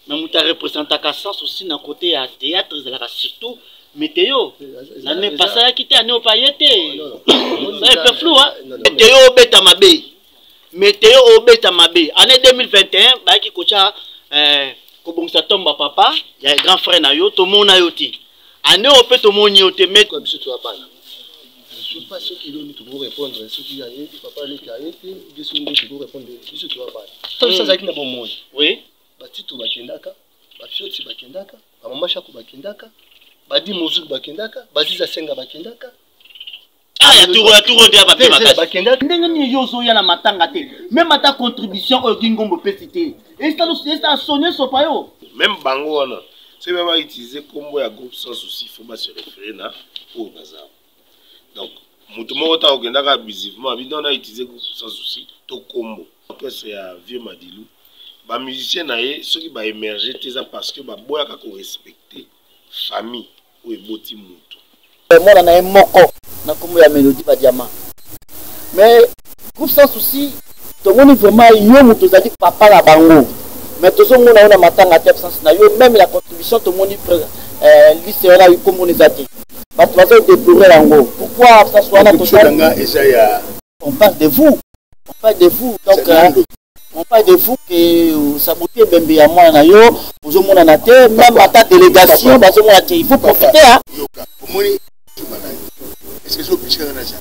Mais vous avez représenté à sens aussi dans le côté à théâtre, surtout météo. L'année passée, qui était année au pailleté. Ça est peu flou, hein? Météo au bêta mabé. Météo au bêta mabé. Année 2021, bah qui coacha, comme ça tombe papa, il y a un grand frère Nayo, tout le monde a yoté. Année au peu tout le monde yoté, mais comme si tu as pas. Je ne sais pas ce qu'il doit nous répondre. Ce qui a été, papa, il a été, je suis venu pour répondre. Si tu as pas. Ça, c'est un bon monde. Oui. Batito bakendaka, bafioti bakendaka, mama shako bakendaka, badi mozulu bakendaka, badi za senga bakendaka. Ah, ya tout rondé ba pema bakendaka. Ndenge ni yozo ya na matanga te. Même ta contribution au Gingombo pesité. Et ça sonné so payo. Même bango wana. C'est même à utiliser combo ya groupe sans souci, faut pas se référer na au bazar. Donc, mutu moko ta okendaka abusivement, bi on a utilisé groupe sans souci, to combo. Que c'est à vieux Madilou. Les musiciens ceux qui vont émerger parce que les bois qui respecter famille ou les boti mutu. Moi on a un moko na comme la mélodie ba diamant. Mais groupe sans souci tout le monde vraiment yo mutu zali papa la bango. Mais tout le monde on a matanga tête sans na yo même la contribution tout le monde lycée là comme on les a dit. Parce que ça déplorer lango. Pourquoi ça soit là on parle de vous. On parle de vous donc on parle de vous que saboter Bembe à moi na yo, vous avez mon anaté, même à ta délégation, il faut profiter. Hein? Est-ce que c'est obligé de faire ça?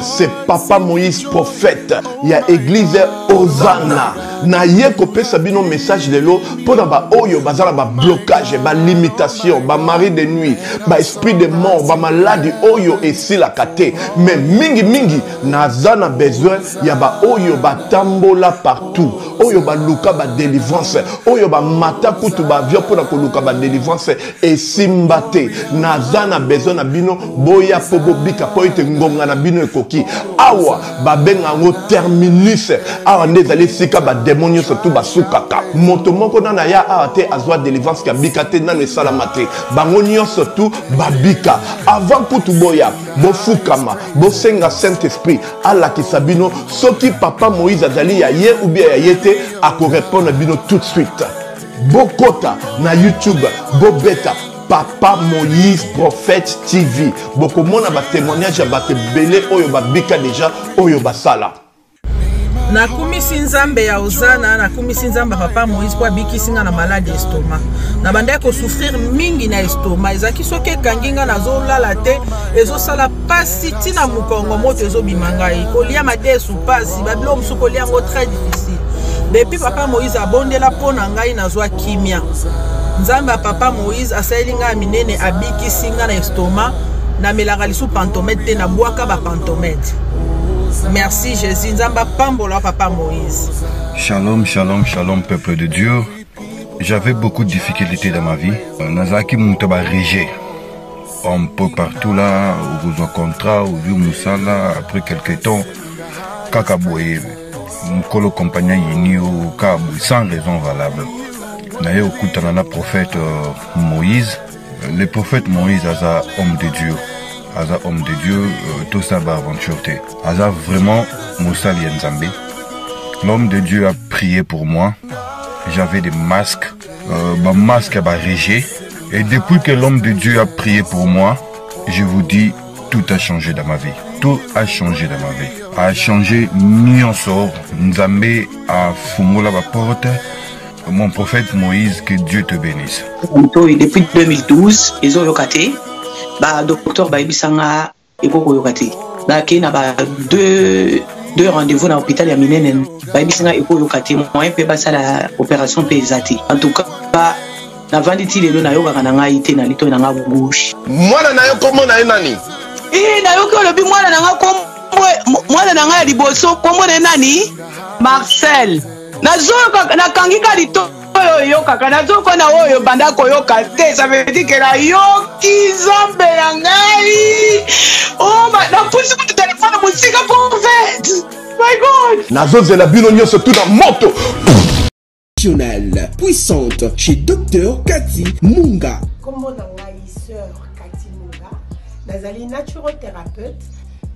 C'est Papa Moïse prophète. Il y a église Hosanna. Na ye kopé sabino message de l'eau pour ba oyo bazala ba blocage, ba limitation, ba mari de nuit, ba esprit de mort, ba maladie oyo et si la kate. Mais mingi nazana besoin ya ba oyo ba tambola partout. Oyo ba luka ba délivrance, oyo ba mata kutu ba vio pour na luka ba délivrance et simbate. Nazana besoin na bino boya pobo bika po ite ngonga na bino ekoki. Awa ba benga ngo terminus. Awa ndezali sika ba démonios surtout basukaka moto moko na ya ate azwa délivrance ka bikate na le salamate bangonio surtout babika avant kutu boya bofukama bosenga Saint Esprit ala kisabino soki papa Moïse azali ya ye ou bien ya yete ako répondre bino tout de suite bokota na YouTube bobeta Papa Moïse prophète TV boko mona ba témoignage ba belé oyo babika déjà oyo basala. Na kumisi nzambe ya Hosanna na kumisi nzambe papa Moïse kwa bikisinga na maladie estomac na banda ko souffrir mingi na estomac ezaki soke kanginga na zo lala te ezo sala pasi tina mukongo moto ezo bimangai kolia mate sou pasi babilo musu kolia ngo très difficile depuis papa Moïse abondela pona ngai na zo kimia nzambe papa Moïse asalinga minene abikisinga na estomac na melaka lisu pantomètre te na bwaka ba pantomètre. Merci Jésus, Nzamba Pambola Papa Moïse. Shalom, shalom, shalom peuple de Dieu. J'avais beaucoup de difficultés dans ma vie. Nazaki Moutaba Régé. Un peu partout là, où vous en contrat, où vous Moussala, après quelques temps, Kakaboué, Mkolo compagnon Yini au Kabou, sans raison valable. D'ailleurs, au Koutanana prophète Moïse, le prophète Moïse est un homme de Dieu. Aza homme de Dieu, tout ça va aventure. Aza vraiment Moussa Lienzambe. L'homme de Dieu a prié pour moi. J'avais des masques, ma masque a régé. Et depuis que l'homme de Dieu a prié pour moi, je vous dis, tout a changé dans ma vie. Tout a changé dans ma vie. A changé Nyonsor. Nzambe a fumula la porte. Mon prophète Moïse, que Dieu te bénisse. Depuis 2012, ils ont locaté. Bah docteur Baibisanga ekoko yokati ba kina ba deux rendez-vous dans l'hôpital ya minene Baibisanga ekoko yokati moyen pe basala opération pesati en tout cas ba na vanditi lelo na yoka na ngai te na lito na nga bouche mwana na yo komo na nani na yo ko lobi mwana na nga komo mwana na nga liboso komo na nani Marcel na zoka na kangika lito yo kaka na zoko na oyo banda koyoka te ça veut dire que la yoki zombe ya ngai oh ma na pusi ku téléphone musika prophète my god nazo zela bino nyonso tout dans moto puissante chez docteur Cathy Munga. Comment on a sœur Cathy Munga nazali naturothérapeute,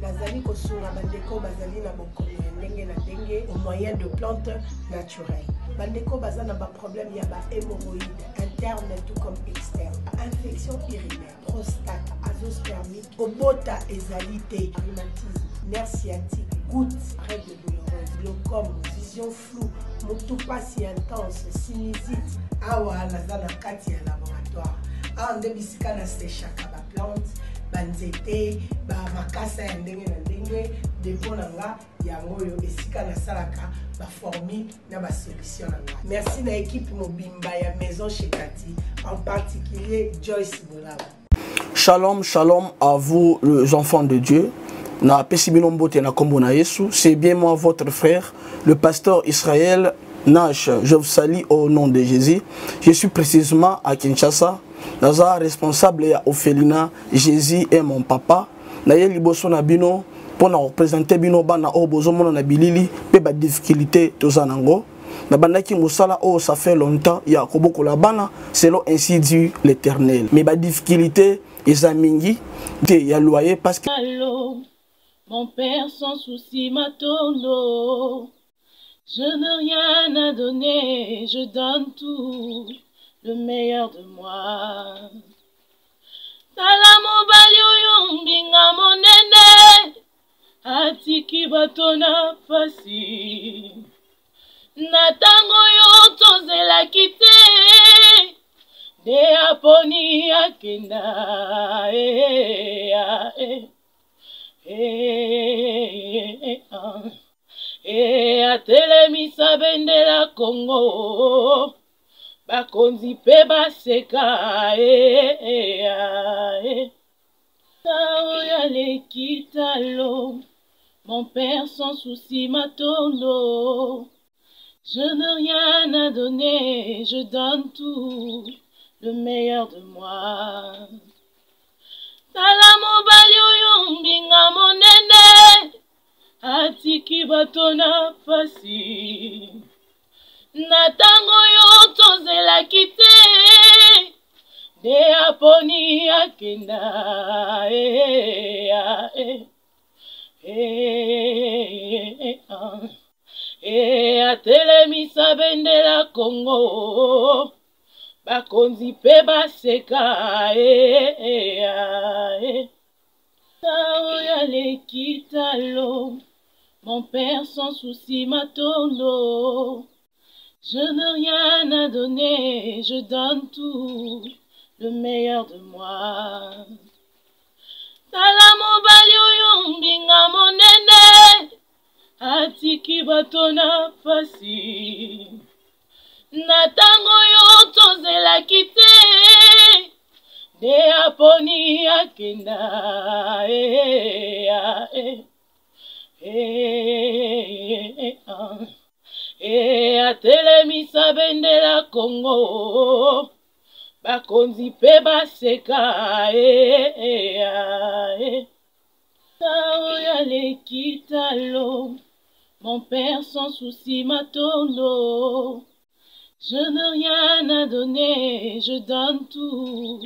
nazali kosunga bandeko bazali na bokono ndenge na ndenge au moyen de plantes naturelles. Bandeko baza na ba problème ya ba hémorroïdes interne tout comme externe, infection urinaire, prostate, azoospermie, obota ezalité, rhumatisme, nerf sciatique, gouttes, règles douloureuses, glaucome, vision floue, motupa si intense, sinusite. Awa naza na kati ya laboratoire. Awa nde bisika na séchaka ba plante, banzete, ba makasa ya ndenge na ndenge, depo na nga yango yo esika na salaka ba formule na ba solution na nga. Merci na équipe mobimba ya Maison chez Cathy, en particulier Joyce Bolaba. Shalom, shalom à vous les enfants de Dieu. Na Pesibinombote na Kombo na Yesu, c'est bien moi votre frère, le pasteur Israël Nash. Je vous salue au nom de Jésus. Je suis précisément à Kinshasa. Naza responsable ya Ophelina, Jésus est mon papa. Na ye liboso na bino pour na représenter bino bana o bozomona na bilili pe ba difficulté tozanango. Na bandaki musala o ça fait longtemps ya koboko la bana selon ainsi dit l'Éternel. Mais ba difficulté ezamingi te ya loyer parce que mon père sans souci m'attend. Je n'ai rien à donner, je donne tout, le meilleur de moi. Tala mobali oyo mbinga monene, atiki bato na pasi. Na tango yo tozelaki te, de aponi akenda. Atelemisa bendela Congo, bakonzi pe baseka. Taoya lekitalo, mon père sans souci m'attend. Je n'ai rien à donner, je donne tout, le meilleur de moi. Tala mobali oyo mbinga monene, atiki bato na pasi. Na tango yo tozelaki te, de aponi akenda. Atelemisa bendela Congo, bakonzi pe baseka. Taoya lekitalo, mon père sans souci m'attend. Je n'ai rien à donner, je donne tout, le meilleur de moi. Tala mobali oyo mbinga monene, atiki bato na pasi. Na tango yo tozelaki te, de aponi akenda. Atelemisa bendela Congo, bakonzi pe baseka. Taoya lekitalo, mon père sans souci m'attend. Je n'ai rien à donner, je donne tout,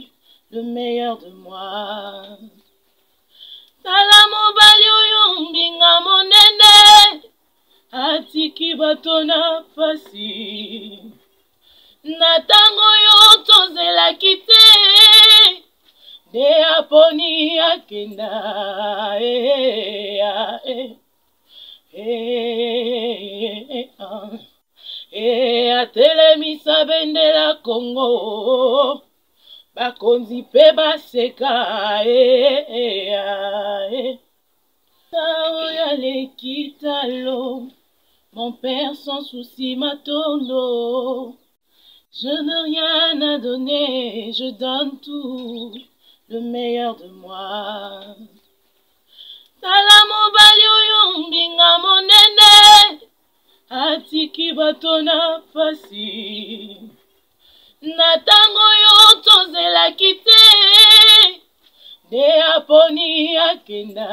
le meilleur de moi. Tala mobali oyo mbinga monene, atiki bato na pasi. Na tango yo tozelaki te, de aponi akenda. Atelemisa bendela Congo, bakonzi pe baseka. Taoya lekitalo, mon père sans souci m'attend. Je n'ai rien à donner, je donne tout, le meilleur de moi. Tala mobali oyo mbinga monene, atiki bato na pasi. Na tango yo tozelaki te, de aponi akenda.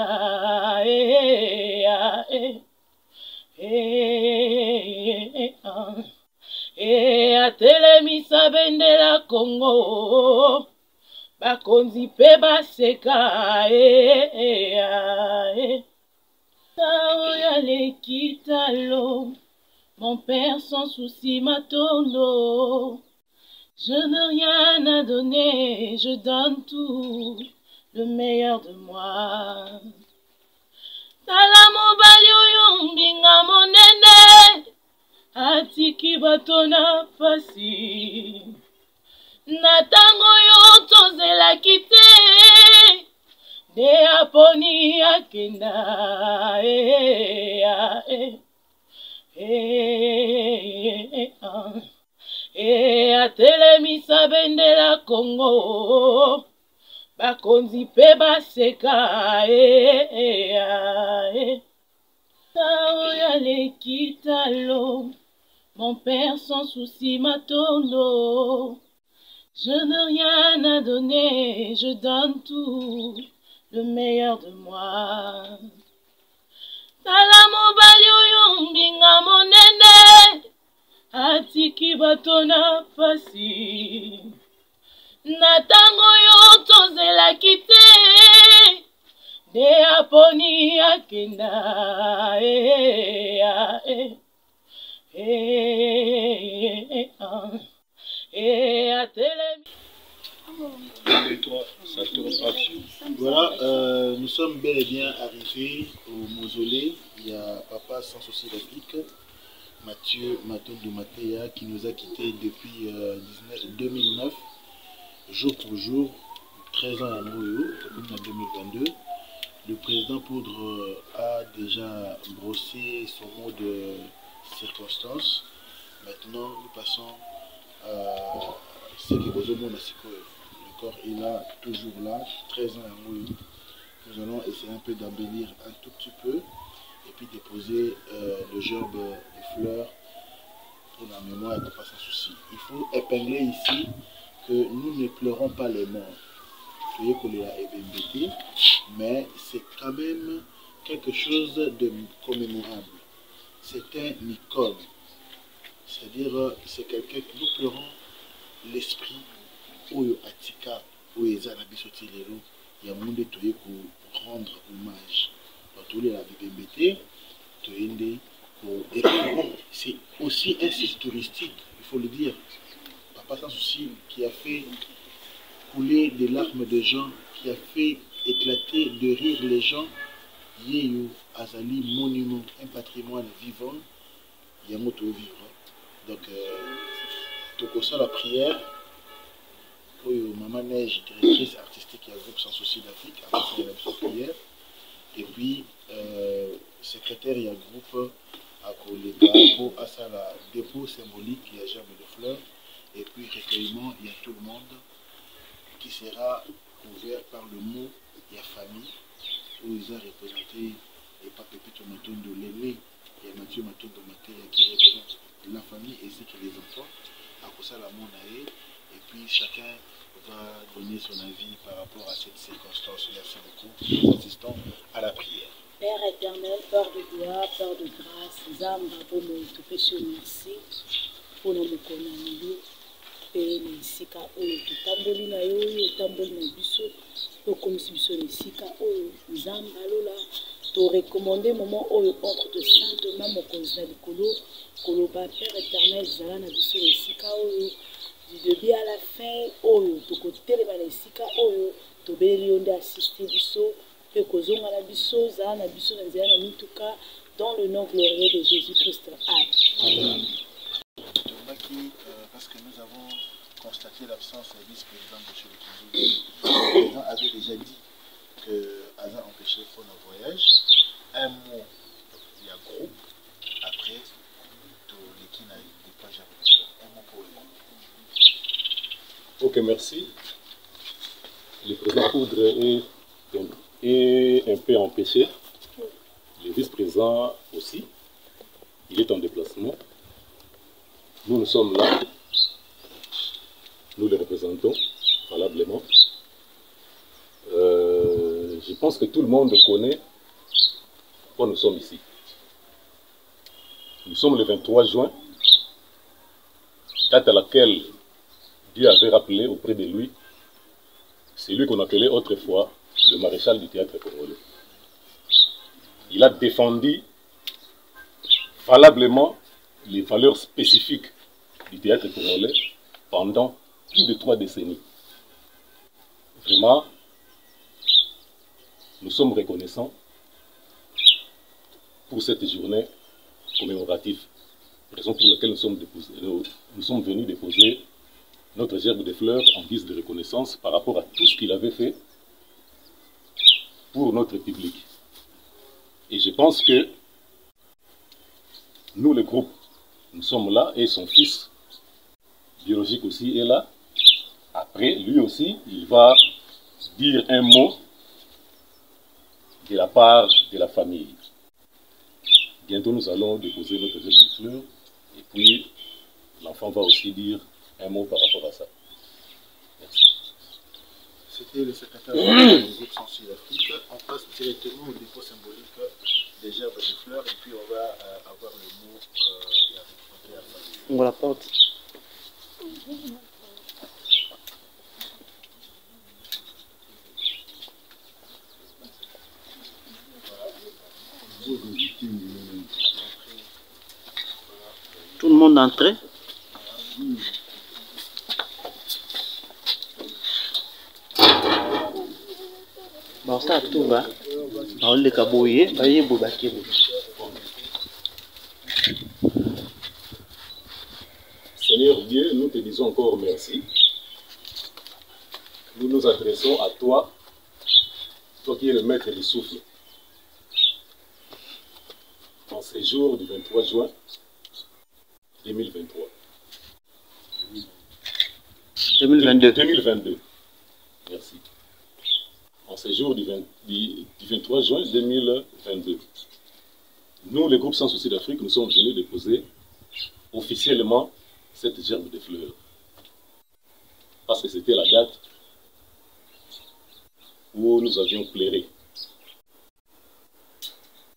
Atelemisa bendela Congo, bakonzi pe baseka Taoya lekitalo, mon père sans souci matondo. Je n'ai rien à donner, je donne tout, le meilleur de moi. Tala mobali oyo mbinga monene, atiki bato na pasi. Na tango yo tozelaki te, de aponi akenda atelemisa bendela Congo, bakonzi pe baseka Taoya lekitalo, mon père sans souci matondo. Je n'ai rien à donner, je donne tout, le meilleur de moi. Tala mobali oyo mbinga monene, atiki bato na pasi. Na tango yo tozelaki te, de aponi akenda Voilà, nous sommes bel et bien arrivés au mausolée. Il y a Papa sans souci d'Afrique, Mathieu Matondo Matéa, qui nous a quittés depuis 2009, jour pour jour, 13 ans à Moyo, en 2022. Le président Poudre a déjà brossé son mot de circonstance. Maintenant, nous passons à ce qui est au monde. Le corps est là, toujours là, 13 ans à Moyo. Nous allons essayer un peu d'embellir un tout petit peu et puis déposer le gerbe de fleurs pour la mémoire de Papa sans souci. Il faut épingler ici que nous ne pleurons pas les morts. Mais c'est quand même quelque chose de commémorable. C'est un icône. C'est-à-dire, c'est quelqu'un que nous pleurons l'esprit Oyo Atika, Oyo Nabiso Lelo, il y a monde pour rendre hommage. C'est aussi un site touristique, il faut le dire. Papa sans souci qui a fait couler des larmes de gens, qui a fait éclater de rire les gens. Yeyo Azali monument, un patrimoine vivant. Yamoto vivre. Donc, Tokosa la prière. Maman Neige, directrice artistique et groupe sans souci d'Afrique, a fait la prière. Et puis, secrétaire et groupe à Kolega pour la dépôt symbolique, il y a gerbe de fleurs. Et puis, recueillement, il y a tout le monde qui sera couvert par le mot, il y a famille, où ils ont représenté les Papépito Matondo, l'aîné, il y a Mathieu Matondo Matéa qui représente la famille ainsi que les enfants, à Kosa la Monae, et puis chacun va donner son avis par rapport à cette circonstance. Merci beaucoup. Nous assistons à la prière. Père éternel, Père de gloire, Père de grâce, Zamba, Bomo, Topesho, merci pour nos mokonamili. Et Sika, Tamboli na yo, Tamboli na biso, Tokomisi biso na Sika, Zamba, Lola, to recommander moment où entre de saintement mon conseil de Kolo, Koloba, Père éternel, Zala na biso na Sika, du début à la fin, to côté les Sika, to beli onde assister biso, pe kozonga na biso, Zala na biso na Zala na mituka, dans le nom glorieux de Jésus-Christ. Amen. Parce que nous avons constaté l'absence du vice-président de chez le président avait déjà dit que Azan empêchait pour nos voyages. Un mot, il y a groupe, après, tout l'équipe n'a pas jamais. Un mot pour eux. Ok, merci. Le président Poudre est un peu empêché. Le vice-président aussi. Il est en déplacement. Nous sommes là. Nous les représentons valablement. Je pense que tout le monde connaît pourquoi nous sommes ici. Nous sommes le 23 juin, date à laquelle Dieu avait rappelé auprès de lui C'est lui qu'on appelait autrefois le maréchal du théâtre congolais. Il a défendu valablement les valeurs spécifiques du théâtre congolais pendant plus de 3 décennies. Vraiment, nous sommes reconnaissants pour cette journée commémorative, raison pour laquelle nous sommes venus déposer notre gerbe de fleurs en guise de reconnaissance par rapport à tout ce qu'il avait fait pour notre public. Et je pense que nous, le groupe, nous sommes là et son fils biologique aussi est là. Après, lui aussi, il va dire un mot de la part de la famille. Bientôt, nous allons déposer notre gerbe de fleurs et puis l'enfant va aussi dire un mot par rapport à ça. Merci. C'était le secrétaire du groupe Sans Sud-Afrique. On passe directement au dépôt symbolique des gerbes de fleurs et puis on va avoir le mot et à la famille. On la porte. Tout le monde entré. Bon, ça tout va. On les cabouillés, baillé boubaki. Seigneur Dieu, nous te disons encore merci. Nous nous adressons à toi, toi qui es le maître du souffle. En ces jours du 23 juin 2023. 2022. Merci. En ces jours du 23 juin 2022. Nous, le groupe Sans Souci d'Afrique, nous sommes venus déposer officiellement cette gerbe de fleurs. Parce que c'était la date où nous avions pleuré.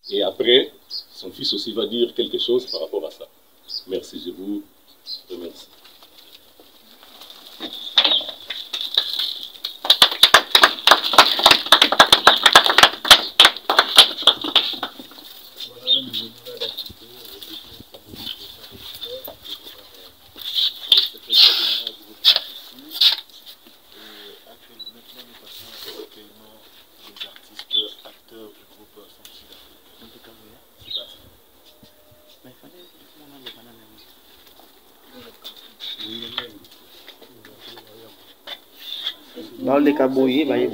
Et après, son fils aussi va dire quelque chose par rapport à ça. Merci, je vous remercie. Dans les cabouillés, baillé.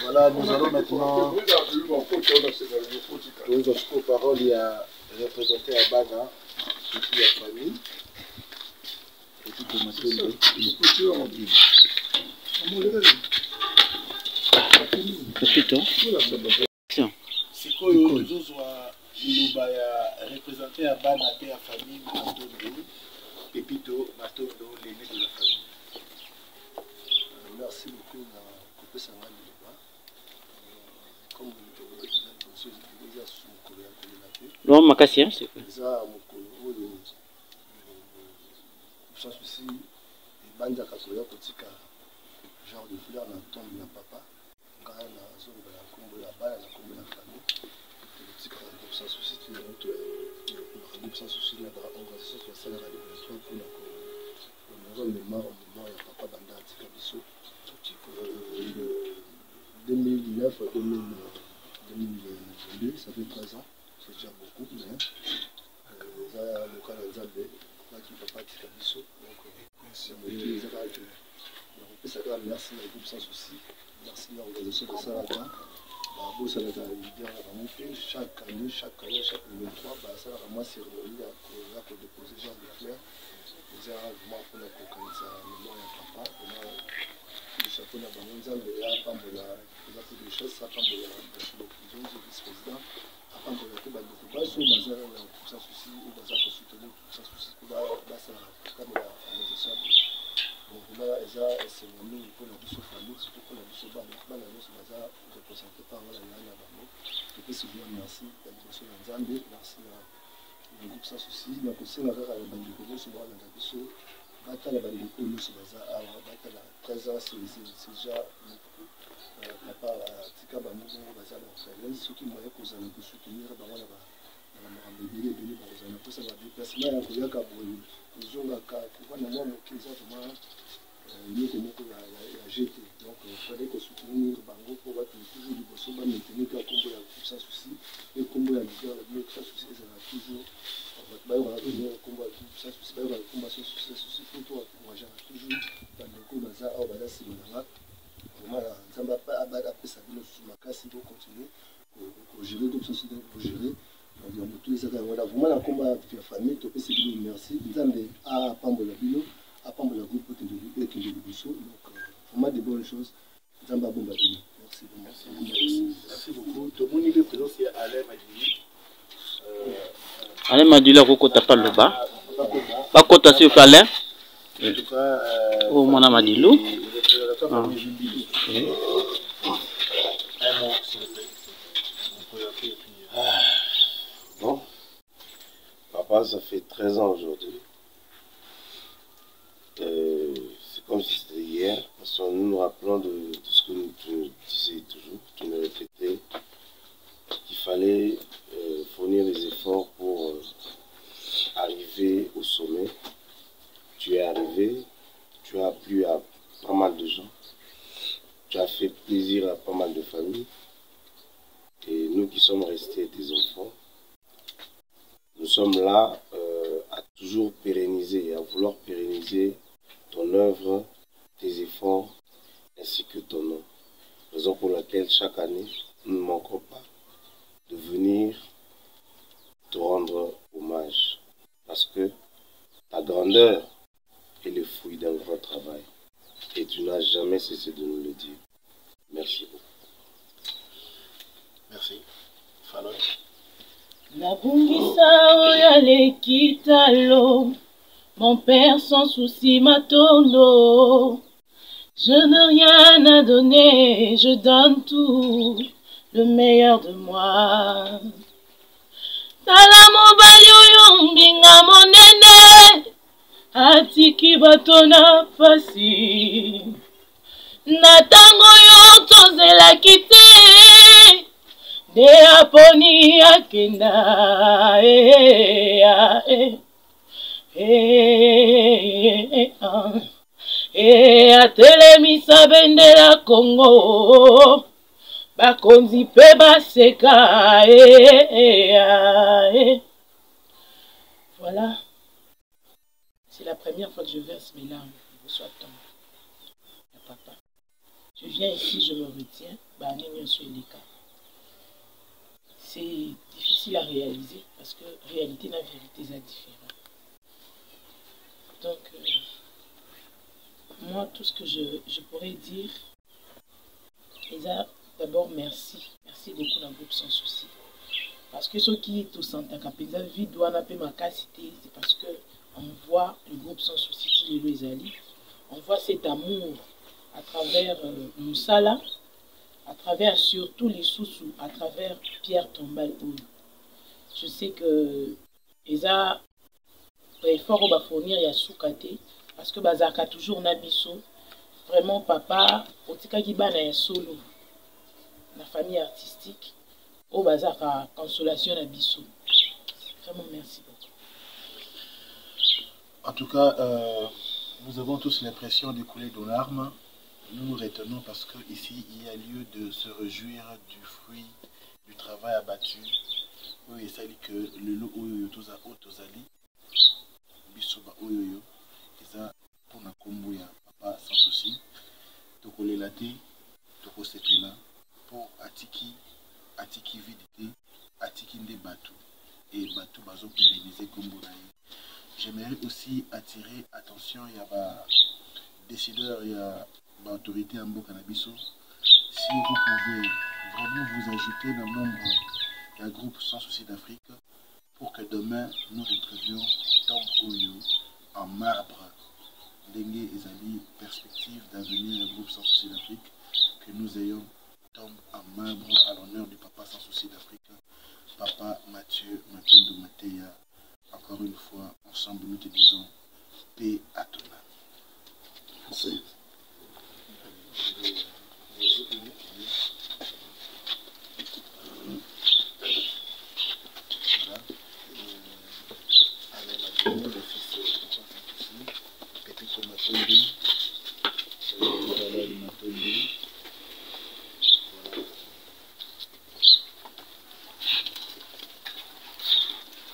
Voilà, nous allons maintenant donner aux paroles. Il y a représenté à Baga, et puis la famille, et puis sikoyo tozozwa liloba ya représenté à Bana pe ya famille Matondo, Pepito Matondo, l'aîné de la famille. Merci beaucoup na kopesa nga liloba. Comme vous le déjà sous mokolo ya kolela te. Non, makasi, c'est quoi? Eza mokolo oyo sans souci ebanzaka koya kotika genre de fleur na tombe na papa. Ngai nazonga na kombo ya bana na kombo ya famille. tika na groupe sans souci tu na groupe sans souci na ba organisation ya sala ya l'événement pour na ko on mémoire au moment ya papa banda tika biso 2019 à 2022 ça fait 13 ans c'est déjà beaucoup mais ça le cas de Zambé qui papa tika biso donc c'est mon Dieu ça va merci au groupe sans souci merci à l'organisation de Salata Babo Salata leader chaque année chaque 23 ça va moi cérémonie à déposer Jean de Fleur déjà vraiment pour la cocaïne mémoire ya papa le chapeau na bango Nzambe ya pambola eza peu de choses ça pambola le président du vice-président apambola te bandeko baso baza na groupe sans souci baza kosoutenir groupe sans souci basala kamela organisation donc là c'est mingi mpona biso famille surtout mpona biso bana nyonso baza représente par wana na bango topesi bien merci ya liboso na Nzambe merci na groupe sans souci na kosenga kaka na bandeko nyonso balanda biso batala bandeko nyonso baza awa batala 13 ans c'est déjà papa tika bango baza na orphelin soki moye kozala kosoutenir bango na makambo ebele bakozala mposa badeplacement ya koyaka boye kozongaka kovanda mwa moke eza vraimen eloko moko ya jeté donc fallait kosoutenir bango mpo batuli toujours liboso bamaintenir ka kombo ya groupe sans souci e kombo ya leader ya groupe sans souci ezala toujours bayokaka kombo ya groupe sans souci bayokaka kombo ya souci mpo to encourageaka toujours bandeko baza awa baza nsima na nga vraiment Nzambe apesa bino susu makasi bocontinue kogérer groupe sans souci kogérer motu ezaka yango na vraiment na kombo ya famille topesi bino merci Nzambe apambola bino apambola groupe ekende liboso donc vraiment de bonnes choses Nzambe abomba bino merci beaucoup tomoni le présence ya Alain Madili Alain Madili akokota pa loba bakota s'il vous plaît Alain en tout cas oh mon Madilou bon papa ça fait 13 ans aujourd'hui. C'est comme si c'était hier, parce que nous nous rappelons de tout ce que tu nous disais toujours, tu nous répétais qu'il fallait fournir des efforts pour arriver au sommet. Tu es arrivé, tu as plu à pas mal de gens, tu as fait plaisir à pas mal de familles, et nous qui sommes restés tes enfants, nous sommes là à toujours pérenniser, à vouloir pérenniser ton œuvre, tes efforts, ainsi que ton nom. Raison pour laquelle chaque année, nous ne manquons pas de venir te rendre hommage. Parce que ta grandeur est le fruit d'un grand travail. Et tu n'as jamais cessé de nous le dire. Merci beaucoup. Merci. Fanoy. Nabungisa oyale kitalo, mon père sans souci matondo. Je n'ai rien à donner, je donne tout, le meilleur de moi. Tala mobali oyo mbinga monene, atiki bato na pasi. Na tango yo tozelaki te, de aponi akenda atelemisa bendela Congo bakonzi pe baseka voilà, c'est la première fois que je verse mes larmes. Reçois ton papa. Je viens ici, je me retiens. C'est difficile à réaliser parce que réalité et la vérité sont différentes. Donc, moi, tout ce que je pourrais dire, d'abord merci. Merci beaucoup dans le groupe Sans Souci. Parce que ceux qui sont sentent capés, vie doit n'a pas ma capacité, c'est parce que on voit le groupe Sans Souci qui est les alliés. On voit cet amour à travers Moussala, à travers surtout les sous-sous, à travers Pierre Tombal. Je sais que Eza effort va fournir ya soukate parce que Bazaka toujours nabiso vraiment papa otika kibana ya solo la famille artistique au bazar à consolation à Bissou. Vraiment merci beaucoup. En tout cas, nous avons tous l'impression de couler de larmes. Nous nous retenons parce qu'ici, il y a lieu de se réjouir du fruit du travail abattu. Oui, ça dit que le lot oyoyo toza otozali bisoba oyoyo eza pour na kombo ya papa sans souci. Tokolela te, tokosepela pour atiki vidité, atiki nde batu et batu bazo pérenniser kombo na ye. J'aimerais aussi attirer attention il y a ba décideurs, il y a ba autorité en Mboka na biso. Si vous pouvez vraiment vous ajouter dans le nombre d'un groupe sans souci d'Afrique pour que demain nous retrouvions Tom Oyo en marbre. Dengue Ezali, perspective d'avenir un groupe sans souci d'Afrique, que nous ayons Tom en marbre à l'honneur du papa sans souci d'Afrique, papa Mathieu Matondo Mateya. Encore une fois, ensemble nous te disons paix à ton âme. Merci.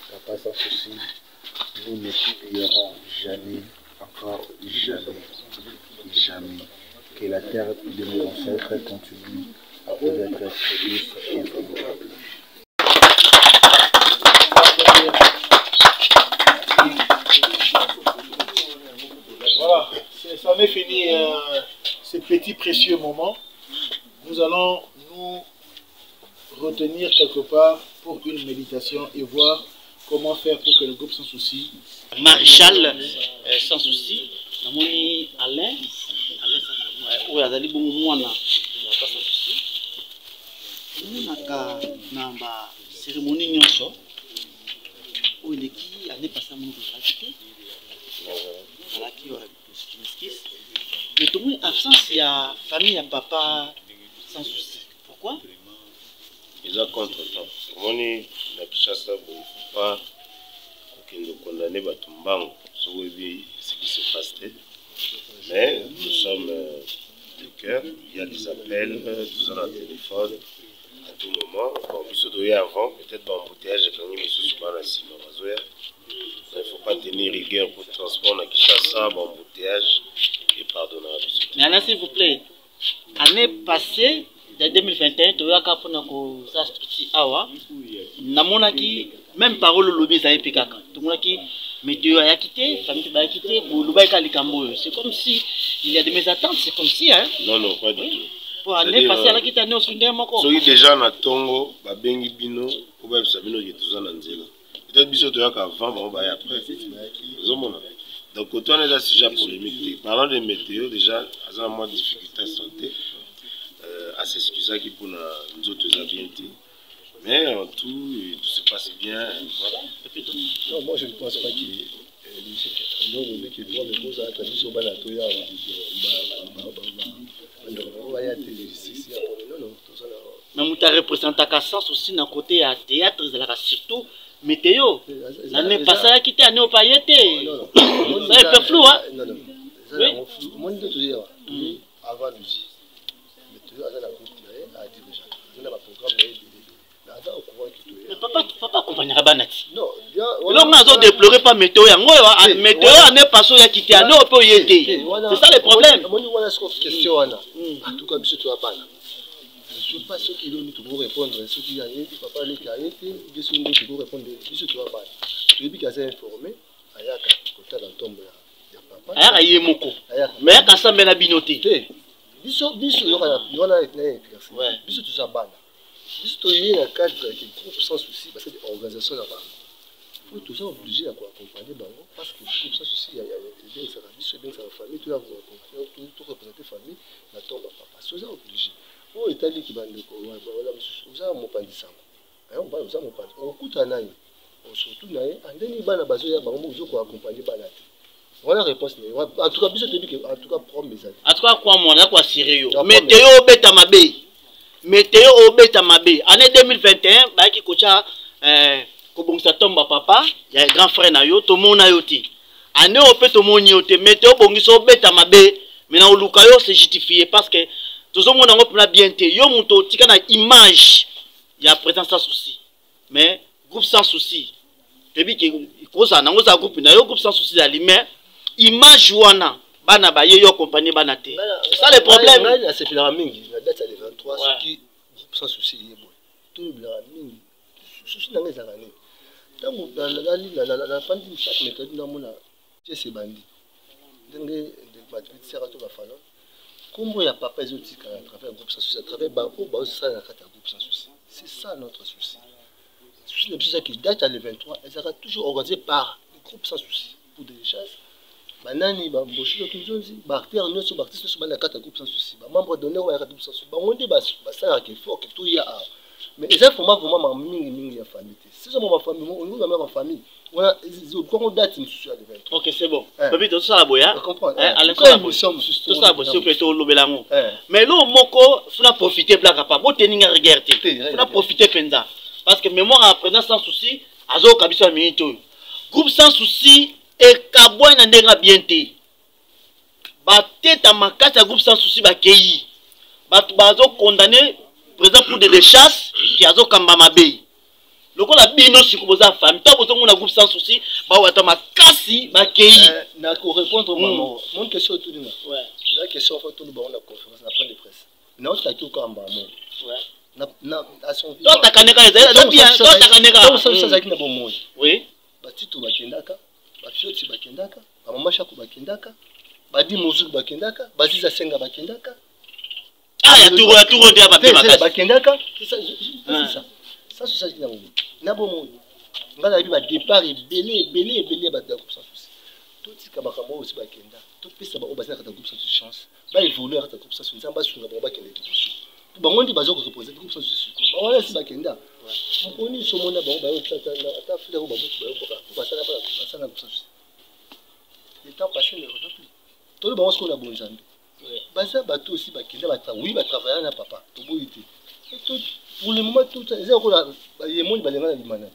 Papa sans souci, nous ne t'oublierons jamais, encore jamais, jamais, que la terre de nos ancêtres continue à vous être douce et favorable. Voilà, ça en est fini ce petit précieux moment. Nous allons nous retenir quelque part pour une méditation et voir comment faire pour que le groupe sans souci. Maréchal sans souci, namoni Alain oyo azali bongo mwana pas sans souci. Naka na ba cérémonie nyonso oyo leki année passée mon kozalaki te alaki esquisse mais tout le monde absence il y a famille ya papa sans souci. Pourquoi? Ils ont contre-temps. Moni na Kinshasa, il ne faut pas condamner Batumbango. Ce qui se passe. Mais nous sommes de cœur. Il y a des appels, tout ça dans le téléphone, à tout moment. Bon, nous sommes avant, peut-être dans l'embouteillage, quand il ne faut pas tenir rigueur pour le transport dans Kinshasa, embouteillage et pardonner. Mais Alain, s'il vous plaît, année passée, de 2021, tu as pour nous awa namonaki même parole lobby ça epikaka tomonaki météo a quitté famille ba quitté boluba ka likambo c'est comme si il y a de mes attentes c'est comme si hein non pas du tout pour année passée la quitté année au sundé moko soki déjà na tongo ba bengi bino ko ba sabino ye tuza na nzela peut-être biso to yaka avant ba ya après zomona donc quand on est là sujet polémique parlant de météo déjà à moins de difficulté à santé à s'excuser qui pour nous autres bien dit. Mais en tout se passe bien. Voilà. Non, moi je ne pense pas qu'il doit me poser à tradition balatoya. Mais tu as représenté à sens aussi d'un côté à théâtre, surtout météo. L'année passée, qui était année au pailleté. C'est un peu flou, hein? Non, non. Moi, je te dis, avant nous. Mais papa accompagnera Banati. Non, on a déploré pas météo. Météo, on est passé à quitter. C'est ça le problème. En tout cas, je ne sais pas ce qu'il nous pour répondre. Ce qui a été, papa, les cahiers, ils sont pour répondre. Je suis informé. Ayaka, côté dans tombe. Ayaka, il est moko. Mais il y a ça, mais la binoté. Biso yona biso tuza bana biso toyé na cadre qui groupe sans souci parce que organisation là bas faut toujours obligé à accompagner bango parce que groupe sans souci il y a bien ça biso bien ça famille tout la tout représenter famille na tomba papa so ça obligé o etali ki bande ko wala uza mopandi sango ayo ba uza mopandi on kuta nayo on surtout naye andeni bana bazo ya bango uzo ko accompagner bana. Voilà la réponse. En tout cas, en tout cas, prendre mes avis. En tout cas, quoi, mon quoi, sérieux. Météo, bêta ma bé. météo au beta mabe année 2021 ba ki kocha kobongisa tomba papa ya grand frère na yo to mona yo ti année au pe to moni yo te météo bongisa au beta mabe mais na oluka yo c'est justifié parce que tout mona ngo pena bien te yo muto tika na image ya présence sans souci mais groupe sans souci tebi ki koza na ngoza groupe na yo groupe sans souci ali mais image wana bana ba yo compagnie bana te c'est ça le problème là c'est la mingi la date c'est le 23 ce qui sans souci il est bon tout la mingi souci na ngeza ngani tango la fin de chaque méthode na mona c'est bandi ndenge de batwit sera to ba fala kombo ya papa ezotika à travers groupe sans souci à travers ba ça na kata groupe sans souci c'est ça notre souci souci le plus qui date à le 23 elle sera toujours organisée par le groupe sans souci pour des chasses banani ba mboshilo tunzonzi ba acteur nyonso ba artiste so bana kata groupe sans souci ba membre d'honneur wa groupe sans souci ba ngonde ba ça qui fort que tout ya mais les format vraiment mingi ya famille c'est ça ma famille on nous ma famille voilà quand date sur le 23 OK c'est bon papi tout ça la boya comprendre à l'école nous sommes tout ça bossé que to lobelango mais lo moko funa profiter blague pas bo teninga regarder funa profiter penza parce que mémoire apprenant sans souci azo kabisa minute groupe sans souci et kabwa na ndenga bien te ba teta makata groupe sans souci ba keyi ba bazo condamné présent pour des chasses qui azo kamba mabe lokola bino sikuboza famille to bozo ngona groupe sans souci ba wata makasi ba keyi na ko répondre maman mon question autour de ouais la question faut tout le bon la conférence la point de presse na on taki ko kamba mo ouais na à son vie to takaneka eza bien to takaneka to ça qui na bon monde oui ba tito bakendaka ba fioti bakendaka ba mama shako bakendaka ba di mozuk bakendaka ba ziza senga bakendaka ah ya tour de ba pema bakendaka c'est ça ça c'est ça qui na bon na bon monde ngala bi ba départ belé ba groupe sans souci tout tika bakamo aussi bakenda tout pesa ba obasina kata groupe sans chance ba évoluer kata groupe sans souci nzamba sunga ba bakende tout ba ngondi bazo ko reposer groupe sans souci ba wala si bakenda moni somona ba ba ta fila ba ba sala groupe sans souci le temps passé ne revient plus tout le monde ce qu'on a bon jambe baza bato aussi bakenda ba oui ba travailler na papa to boyité et tout pour le moment tout ça zéro la yemoni balenga na limana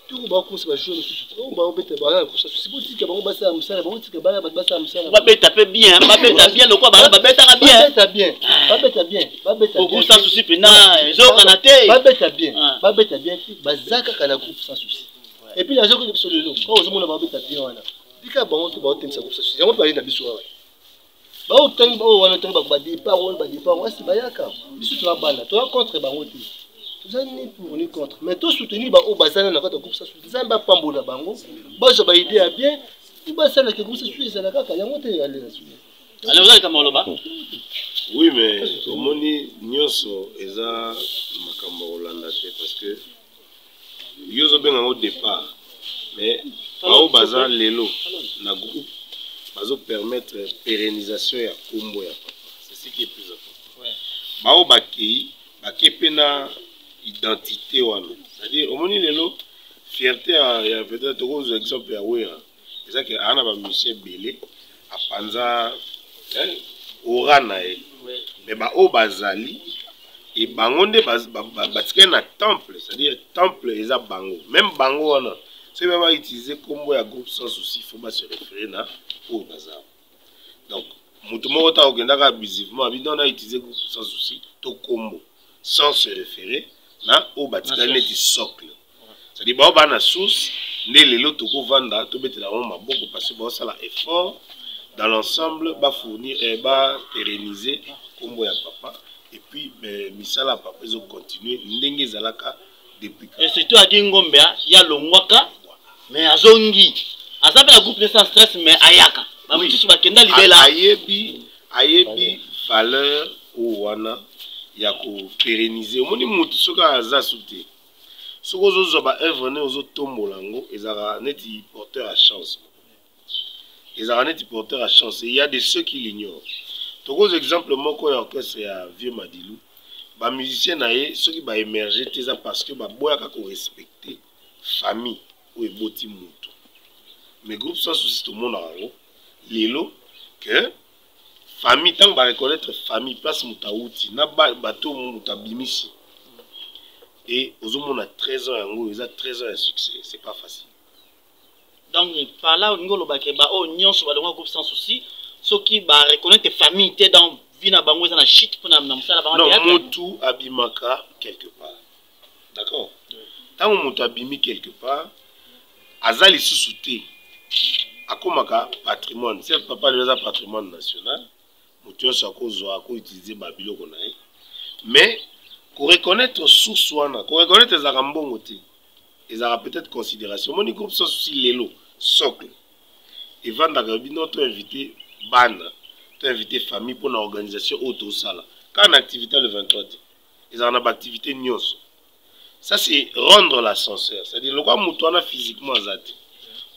tout ba ko se ba jouer tout ba obete ba ko ça c'est bouti que ba sa musala ba bouti que ba sa musala ba beta bien ba beta bien le quoi ba beta bien ba beta bien groupe sans souci pena zo kanate ba beta bien ba zaka kana groupe sans souci et puis la zo ko le lo ko zo mona ba beta bien wana dika ba on to ba tensa groupe sans souci yango ba linda biso wa ba o tang ba o wana tang ba départ wasi ba yaka biso to bana to contre ba ngoti tout ça ni pour ni contre mais to soutenir ba o bazana na kata groupe ça nzamba pambola bango ba zo ba idée bien tu ba ça na que groupe ça suit ça na kaka yango te aller là alors vous allez comment loba oui mais omoni nyonso eza makambo olanda te parce que yozo benga au départ mais ba o bazana lelo na groupe bazo permettre pérennisation ya kombo ya papa c'est ce qui est plus important ouais bao baki pena identité wana c'est-à-dire omoni lelo fierté ya peut-être gros exemple ya wera c'est que ana ba musicien belé apanza orana mais ba o bazali et bangonde batike na temple c'est-à-dire temple eza bango même bango wana c'est même utiliser kombo ya groupe sans souci faut pas se référer na au bazar donc mutumo ta okendaka abusivement abidon na utiliser groupe sans souci to kombo sans se référer na au batika neti socle c'est-à-dire ba ba na source ne lelo to ko vanda to betela on maboko parce que ba ça la effort dans l'ensemble ba fournir et ba pérenniser kombo ya papa et puis misala papa ils ont continué ndenge zalaka depuis et surtout à Kingombea ya longwaka mais azongi azabe la groupe sans stress mais ayaka ba mutusu bakenda libela ayebi valeur ou wana ya ko pérenniser omoni mutu soka aza souté soko zo ba œuvre ne ozo tombolango ezara neti porteur à chance il y a de ceux qui l'ignorent toko exemple moko ya orchestre ya vieux Madilou ba musicien na ye ceux qui ba émerger teza parce que ba boyaka ko respecter famille ou eboti mutu mais groupe sans souci tout le monde a lelo que famille tant que reconnaître famille place moutaouti na bateau moutabimisi et aux hommes on a 13 ans yango ils a 13 ans de succès c'est pas facile donc par là ngolo bakeba o nyonso balonga groupe sans souci ceux qui ba reconnaître famille té dans vina bango na shit pour na musala bango non motu abimaka quelque part d'accord tant motu abimi quelque part azali sous-souté akomaka patrimoine c'est papa le patrimoine national motu so ko utiliser babilo konae mais pour reconnaître source wana pour reconnaître les arambongo té ils aura peut-être considération mon groupe sans souci lelo socle et vanda gabino to invité bana to invité famille pour l'organisation auto sala quand une activité le 23 ils en ont activité nyos ça c'est rendre l'ascenseur c'est-à-dire le quoi mutwana physiquement azati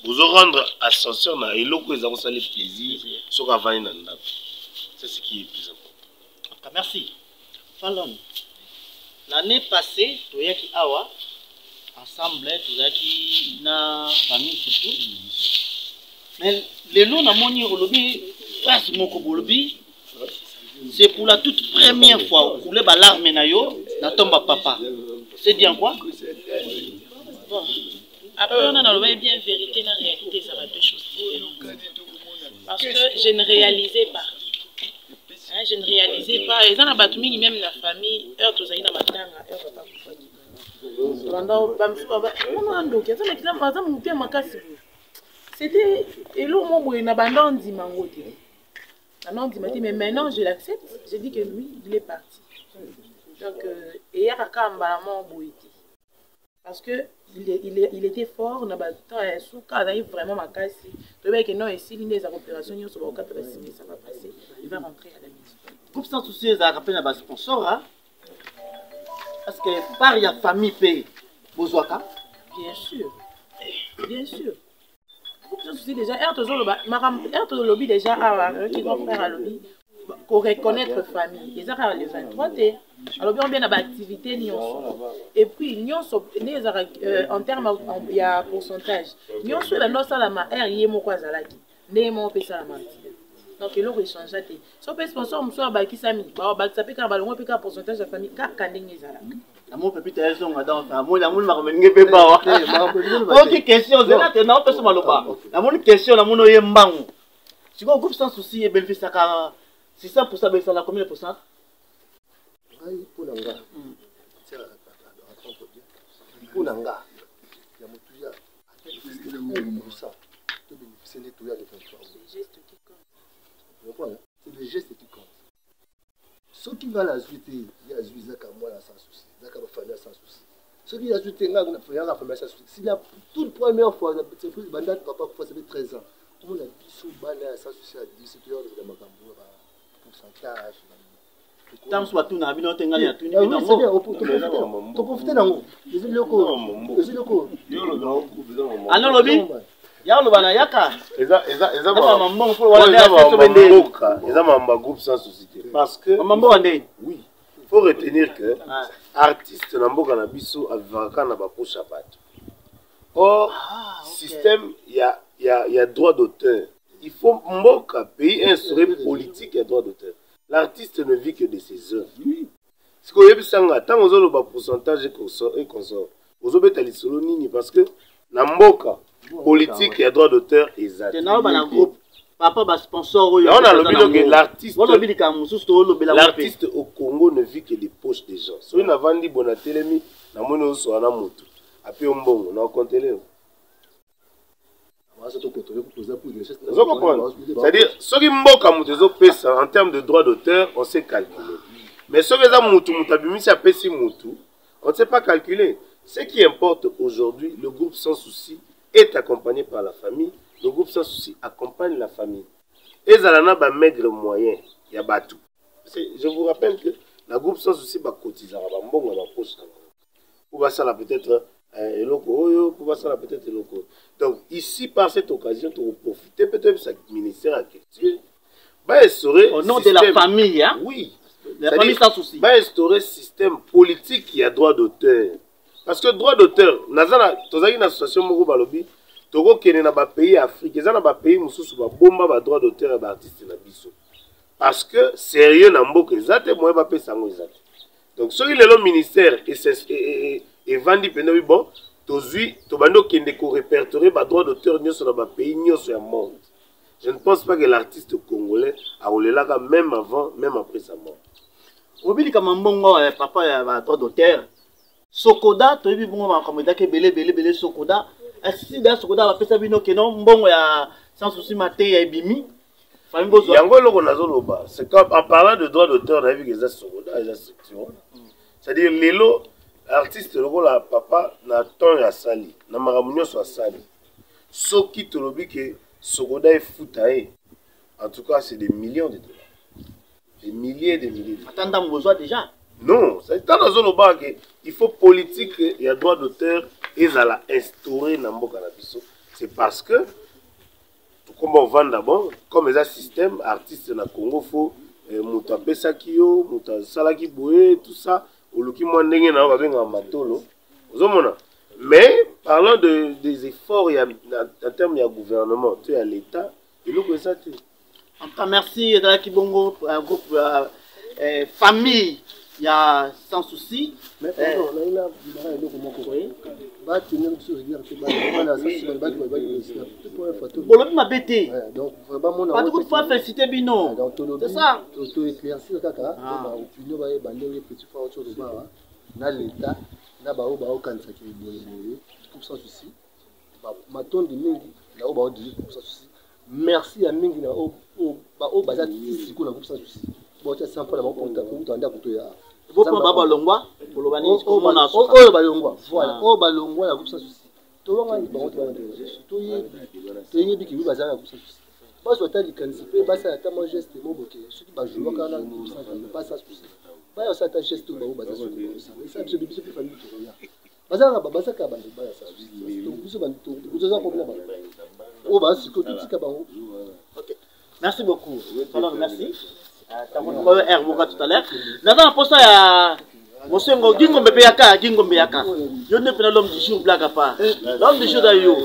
vous rendre ascenseur na eloko ils ont ça les plaisir sur avant nanda c'est ce qui est plus important. Merci Fallon l'année passée toyaki awa ensemble toyaki na famille surtout mais les lots na moni olobi face moko bolobi c'est pour la toute première fois couler ba larme na yo na tomba papa c'est dit en quoi bon après on a le bien vérité la réalité ça va deux choses parce que je ne réalisais pas je ne réalisais pas et dans la batumi même la famille heure tous na matanga heure papa c'était hello mon na bandandi mangote mais maintenant je l'accepte je dis que lui il est parti donc et ya kakamba mon boité parce que il était fort na bata souka na vraiment makasi to que non ici les opérations yo so ba 86 ça va passer il va rentrer à la maison groupe sans souci ça rappelle na sponsor hein parce que par ya famille paye bozwaka bien sûr groupe sans souci déjà erto lobby déjà qui va faire à lobby pour reconnaître famille ils ont le 23 t alors bien na activité nyonso et puis nyonso en termes il y a pourcentage nyonso la nosa la ma r yé moko azalaki né mo pesa la menti donc il aurait changé té so pe sponsor mso ba kisami ba ba tsape ka balongo pe ka pourcentage de famille ka kandenge ezalaka amo pe pita ezo ngada fa mo la mo ma ngenge pe ba wa OK question zela te na pesa maloba na mo question na mo no yembangu siko groupe sans souci e benefisa ka 600% baissa la combien de pourcent pour l'anga c'est la pour l'anga il y a motuya ça to bénéficier de tout ya de 23 c'est le geste qui compte c'est le geste qui compte ceux qui va la suite il y a zaka moi là sans souci zaka ba famille sans souci ceux qui a suite nga na famille sans souci c'est la toute première fois c'est plus bandat papa pour ça fait 13 ans on a biso bana sans souci à 17 heures de makambo pourcentage tant soit tout na bino tengali na tout ni bino to profiter nango les locaux alors lobby ya lo bana yaka eza mambo pour wala eza mamba groupe sans société parce que mambo ande oui il faut retenir que artiste na mboka na biso avivaka na ba poche à bato or système il y a droit d'auteur. Il faut mboka pays instauré politique et droit d'auteur. L'artiste ne vit que de ses œuvres. Ce qu'on a vu sanga tant aux autres pourcentage et consort. Aux autres lisolo nini parce que na mboka politique et droit d'auteur exact. Tena ba na groupe papa ba sponsor oyo. On a le que l'artiste l'artiste au Congo ne vit que des poches des gens. So na vandi bonatelemi na mono so na moto. Ape ombongo na kontele. C'est-à-dire, ce qui mboka mutezo pesa en termes de droit d'auteur, on sait calculer. Mais ce que ça mutu mutabimisi a pesi mutu, on ne sait pas calculer. Ce qui importe aujourd'hui, le groupe sans souci est accompagné par la famille. Le groupe sans souci accompagne la famille. Et Zalana ba maigre moyen, il y a batou. Je vous rappelle que le groupe sans souci va cotiser, va mbongo va poche. Ou va ça là peut-être peut-être loco. Donc ici par cette occasion tu profiter peut-être de ce ministère de la culture va instaurer au nom de la famille hein? Oui la famille sans souci va instaurer système politique qui a droit d'auteur parce que droit d'auteur nazana tozaki na association moko balobi toko kene na ba pays africain za na ba pays mususu ba bomba ba droit d'auteur et ba artiste na biso parce que sérieux na mboka ezate moi ba pesa ngo ezate. Donc ce qui est le ministère et vandi pena bon tozui to bando kende ko répertorier ba droit d'auteur nyonso na ba pays nyonso ya monde. Je ne pense pas que l'artiste congolais a olelaka même avant même après sa mort. Obili kama mbongo papa ya ba droit d'auteur Sokoda to yebi bongo ba komeda ke belé Sokoda asi da Sokoda ba pesa bino ke non mbongo ya sans souci maté ya bimi yango loko nazoloba c'est comme en parlant de droit d'auteur na yebi que ça Sokoda eza structure. C'est-à-dire lelo artiste loko la papa na ton ya sali na maramunyo so sali soki tolobi ke Sokoda est foutaé. En tout cas, c'est des millions de dollars. Des milliers de milliers de dollars. Attends, besoin déjà. Non, c'est dans la zone au bas il faut politique, il y a droit d'auteur, et ça l'a instauré dans le Canabiso. C'est parce que, comme on vend d'abord, comme les systèmes, artistes dans le Congo, il faut Mouta Pesakio, Mouta Salaki Boué, tout ça, ou le qui m'a n'engagé dans le Matolo. Mais, parlant des efforts en termes de gouvernement, tu es à l'État, il nous que ça. En tout cas, merci à Kibongo, un groupe famille, il y a sans souci. Mais on a donc vraiment pas de fois féliciter Bino. C'est ça. Auto éclaircir kaka opinion ba bandé petit fois autre chose ba na l'état na ba o ba o kanisa ki boye pour ça souci ma tonde mingi na o ba o 18 pour ça souci merci à mingi na o ba o baza tisiko na pour ça souci bon ça sans pas la compte pour tanda kuto ya Vous pouvez pas longwa pour le banni oh balongwa voilà oh balongwa la pour ça souci to wanga ni bango to yi biki bi baza na pour ça souci ba so tali kanisa pe ba ça ta mon geste mo boke ceux qui ba jouer kana pour ça pas ça souci ba yo ça ta geste ba o baza so ça c'est depuis plus famille to ya baza na baza ka ba ba ça donc biso ba to vous avez problème oh ba siko tout ka bango. OK, merci beaucoup. Alors merci. Tout à l'heure. Nada posa ya Mosengo Gingombe Yaka. Yo ne pena l'homme du jour blague à part. L'homme du jour d'ailleurs.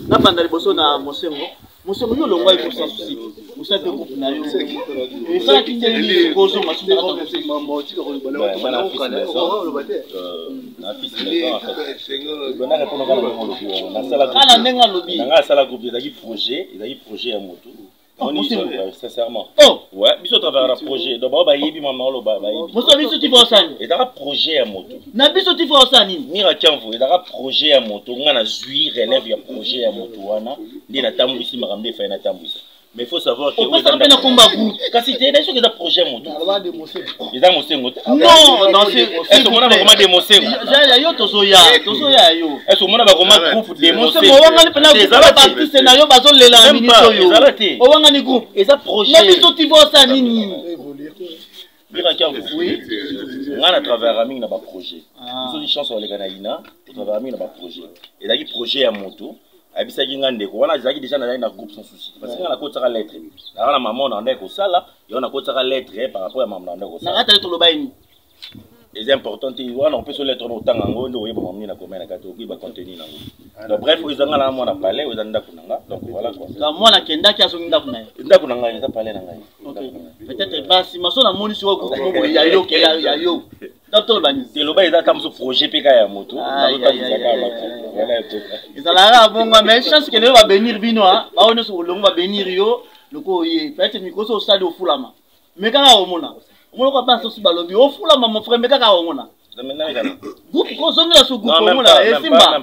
Na banda liboso na Mosengo. Mosengo yo longwa pour sans souci. Vous savez groupe na yo. Et ça qui est bozo masunda to Mosengo mboti ko libala ko na fils na fils en fait. Bana répondre kana mo na sala kana nenga lobi. Na sala groupe ezaki projet ya moto. Sincèrement. Oh, ouais, biso travers un projet. Donc ba yebi mama lo ba yebi. Moso biso ti fosani. Et dara projet à moto. Na biso ti fosani. Mira kiamvo, et dara projet à moto. Ngana zui relève ya projet à moto wana. Ndi na tambu ici marambe fa na tambu ici. Mais il faut savoir que on ça na komba ku. Kasi te na des projets à moto. Ils ont Mosengo. Non, dans c'est tout mona ba koma de Mosengo. Ya yo tozoya yo. Est-ce que mona ba koma groupe de Mosengo. Mosengo wanga ni pena ku artiste na yo bazo lela ministre yo. O wanga ni groupe. Et ça projet. Na biso ti vosa nini. Mira kiamvo. Oui. Ngana travers ami na ba projet. Biso di chance ole kana ina, travers ami na ba projet. Et là projet à moto. Abisaki ngandeko wana zaki déjà na groupe sans souci parce que na kotaka lettre na wana maman na ndeko sala yo na kotaka lettre par rapport à maman na ndeko sala na kata to lobaini c'est important wana on peut se lettre no tanga ngo ndo yeba maman na komena kato ki ba contenu nango donc bref ils ont na mona parler ils ont ndako nanga donc voilà quoi ka mona kenda ki aso ndako nanga ils ont parlé nanga OK peut-être basi maso na moni si ko ko ya yo ke ya yo docteur bani te loba ils attendent ce projet peka ya moto na lota voilà ezalaka bongo mais chance que va venir bino ba on so longo va venir yo loko ye peut-être miko so sali ofulama mais kaka omona ko ba so balobi ofulama mon frère mais kaka omona groupe ko zonga so groupe omona e simba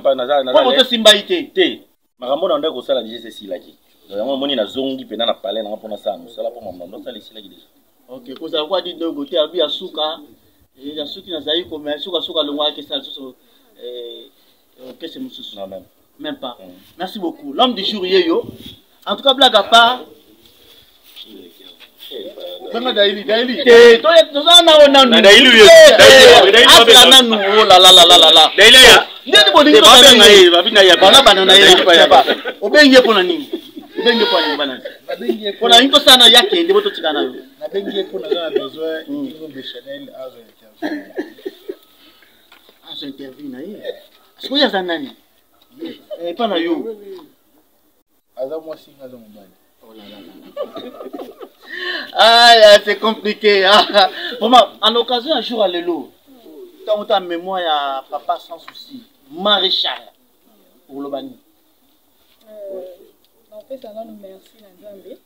ko to simba ite te makambo na ndeko sala déjà c'est silaki donc moni na zongi pena na parler na pona ça sala po mama ndo sala silaki déjà OK ko za kwa di dogo te abi asuka et la suki na zayi ko mais suka longwa ke sala so OK c'est mususu non même pas. Merci beaucoup. L'homme du jour yo. En tout cas blague à part. Banga daili. To ça na ona. Daili yo. Daili nanu oh la. Daili ya. Ndeni bodi to na ye babina ya bana na ye pa ya ba. Obenge pona nini? Obenge pona nini bana? Obenge pona into sana yake ndebo to tikana yo. Na benge pona na besoin de Chanel à interview na ye. Siko ya zanani? Pas na yo. Aza moi si ngaza mobali. Oh là là. Ah, c'est compliqué. Vraiment, en occasion, un jour à l'élo, tant que mémoire, il y a papa sans souci, maréchal, pour le bani. En fait, ça nous merci, Nzambe.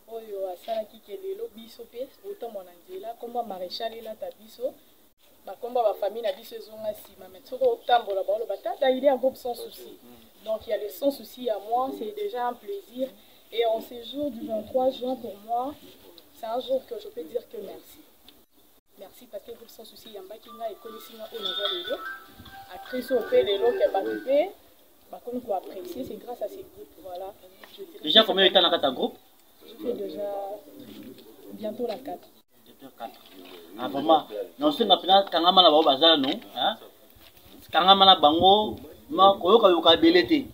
Oyo asalaki kelelo biso pe autant mon angela comme maréchal là ta biso ba comme ba famille na biso zonga sima mais soko tambola ba lo batata il est en groupe sans souci. Donc il y a les sans souci à moi, c'est déjà un plaisir et en ce jour du 23 juin pour moi, c'est un jour que je peux dire que merci. Merci parce que groupe sans souci yamba kinga et connaissina au nazalelo a Christo pe lelo ke batupé ba comme quoi apprécier c'est grâce à ces groupes voilà. Déjà combien de temps dans ta groupe? Je fais déjà bientôt la 4. Bientôt 4. Ah vraiment, non c'est maintenant kangama na ba bazala non, hein? Kangama na bango, ma koyoka yoka belete.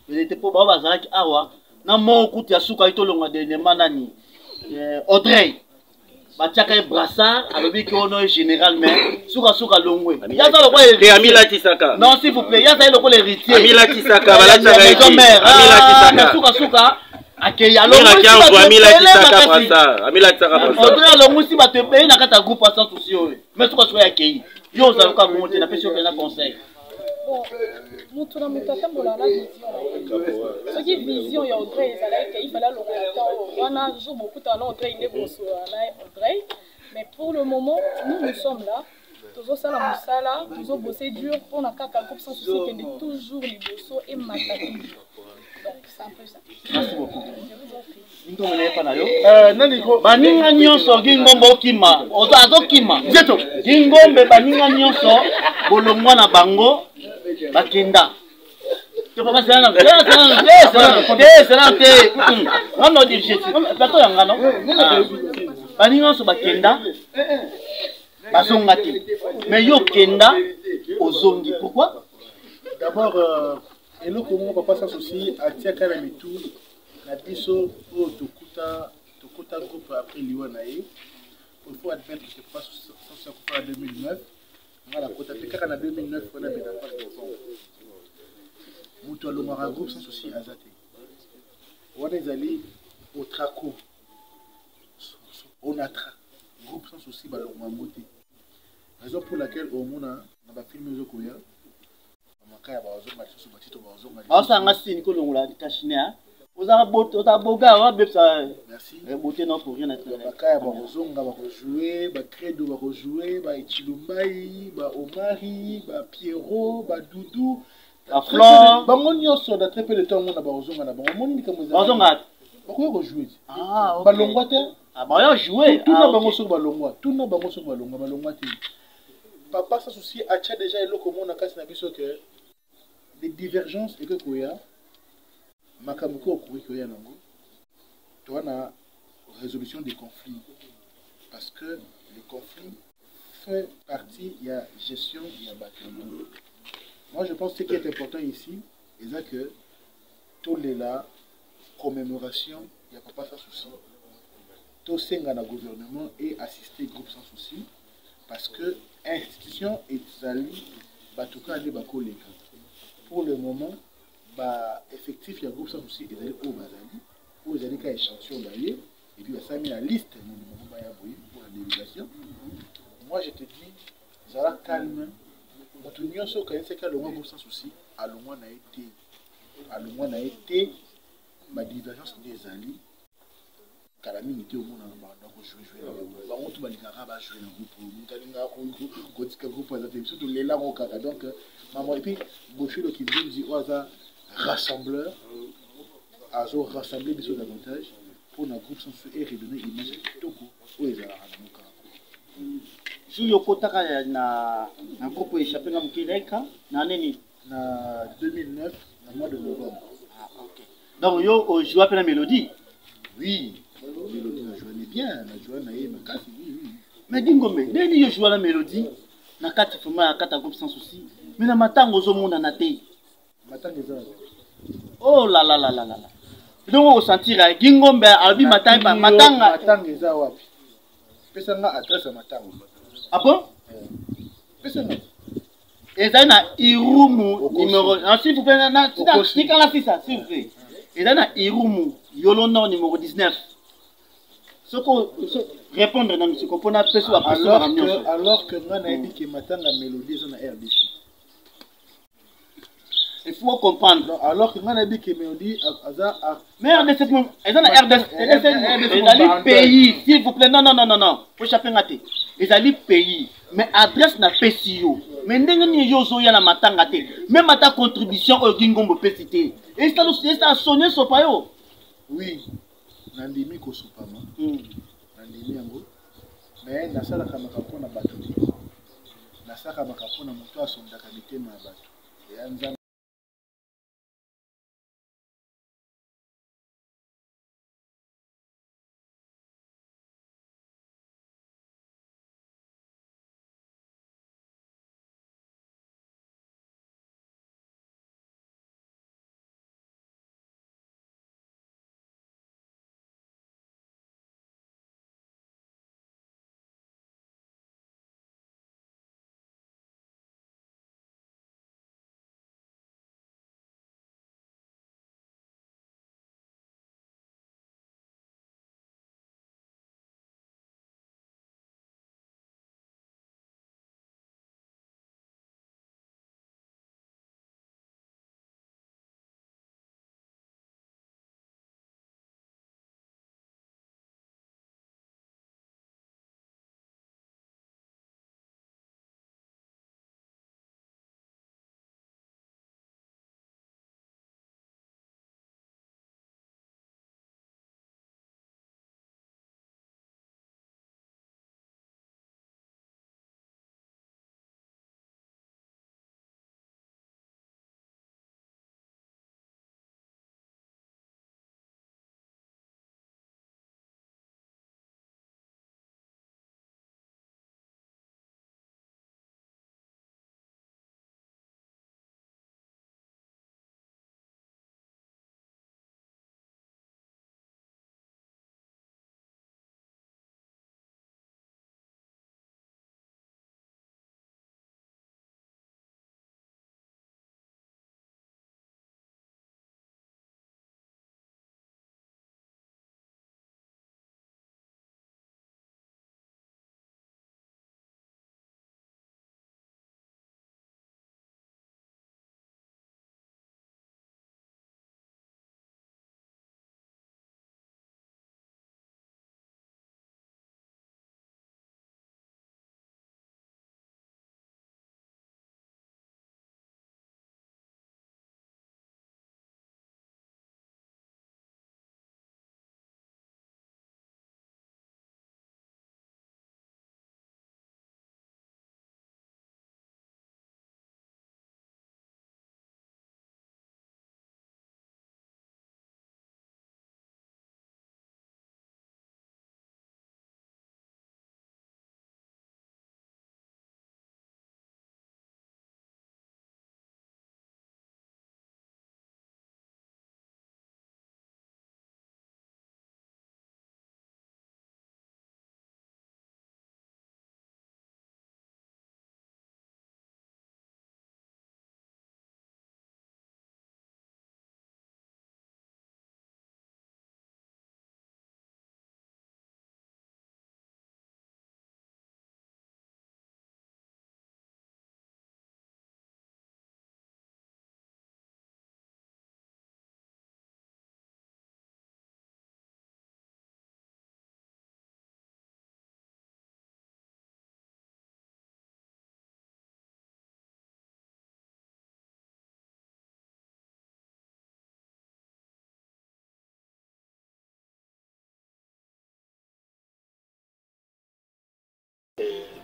Belete po ba bazala ki awa, na mo okuti ya suka itolonga de nemanani. Audrey. Batiaka e brassard, alobi ki ono général mais suka longwe. Ya ça le quoi héritier. Amila Tisaka. Non s'il vous plaît, ya ça le quoi l'héritier. Amila Tisaka, voilà ça va être. Amila Tisaka. Okay, alors Amila Tisaka brassard. Amila Tisaka brassard. Audrey alongo si bato paye na kata groupe sans souci yo. Mais suka akei. Yo za loka monter na pesi yo na conseil. Bon, mutu na mutu atambola na vision. Ce qui vision ya Audrey ezalaki il fallait le temps. Wana jour beaucoup de Audrey il est bosso na Audrey. Mais pour le moment, nous sommes là. Toujours ça la musala, toujours bosser dur pour na kaka groupe sans souci qui est toujours les bossos et matati. Donc c'est un peu ça. Merci beaucoup. Baninga nyonso gingombo kima ozo kima zeto gingombe baninga nyonso bolongwa na bango bakenda to papa sana non dirige plateau yanga non baninga nyonso bakenda bazonga te mais yo kenda ozongi pourquoi d'abord eloko mo papa sans souci atiaka na mitu na biso o tokuta groupe après liwanae il faut admettre que papa sans souci en 2009 on a la kota pekaka na 2009 on a bena pas de mutu alongara groupe sans souci azate on est allé au traco on a groupe sans souci balongwa moté raison pour laquelle au mona na ba filmer zokoya makaya bazonga lisusu batito bazonga basanga sini ko longola kashina ozanga boto ta boga wa bepsa merci boté non pour rien être makaya bazonga ba jouer ba credo ba jouer ba Ichilumbai ba Omari ba Pierrot ba Doudou ba Flore ba monyoso da très peu de temps mona bazonga na bango moni kamaza bazonga ba ko jouer ah OK ba longwa te ah ba yo jouer tout na bango so ba longwa tout na bango so ba longwa te papa sans souci a déjà eloko mona kasi na biso que des divergences et que koya makamuko okuri koya nango to wana résolution des conflits parce que les conflits fait partie il y a gestion il y a bâtiment. Moi je pense que ce qui est important ici c'est que tout les là commémoration il y a pas sans souci tout senga na gouvernement et assister groupe sans souci parce que institution et sali batuka ali bakoleka. Pour le moment, bah, effectif, il y a un groupe sans souci, et d'aller au Bazali, où ils allaient qu'à échantillon d'aller, et puis ça a mis la liste pour la délégation. Moi, je te dis, ça va calme. Mon union, c'est qu'il y a le groupe sans souci, à l'ombre n'a été, ma divergence des alliés, car la minute au monde, on jouer on tout va jouer le groupe, surtout les larmes au caca. Donc, maman, et puis, Bochilo qui nous dit, rassembleur, à rassembler des choses davantage pour notre groupe sans et redonner une image de Toko. Oui, ça a Julio Kotaka na groupe échappé na Mukireka, na neni na 2009, na mois de novembre. Ah, ok. Donc, yo, joue appelle la mélodie. Oui. Mélodie na joué bien, na joué na yé makasi, oui. Mais Dingombe, dès que yo joue la mélodie, na kati fuma kata groupe sans souci. Mais na matango zo mona na te. Matango zo. Oh là là là là là. Donc on sentira Dingombe albi matanga matanga za wapi. Pesa nga adresse matango. Ah bon? Pesa nga. Et ça na Irumu numéro s'il vous plaît na tika la fissa s'il vous plaît. Et là na Irumu Yolono numéro 19. répondre na monsieur Kopona peso wa alors que moi na dit que matanga mélodie zona RDC. Il faut comprendre. Alors que moi na dit que mélodie mais RDC est dans RDC les pays s'il vous plaît non faut chaper ngate. Les pays mais adresse na PCO. Mais ndenge ni yozo ya na matanga te. Même ta contribution au Gingombo pesité. Et ça sonné sopayo. Oui. Nandimi ko sopama. Nandimi yango. Mais nasala kama kapona bato. Nasala kama kapona moto asondaka bitema ya bato. Et anza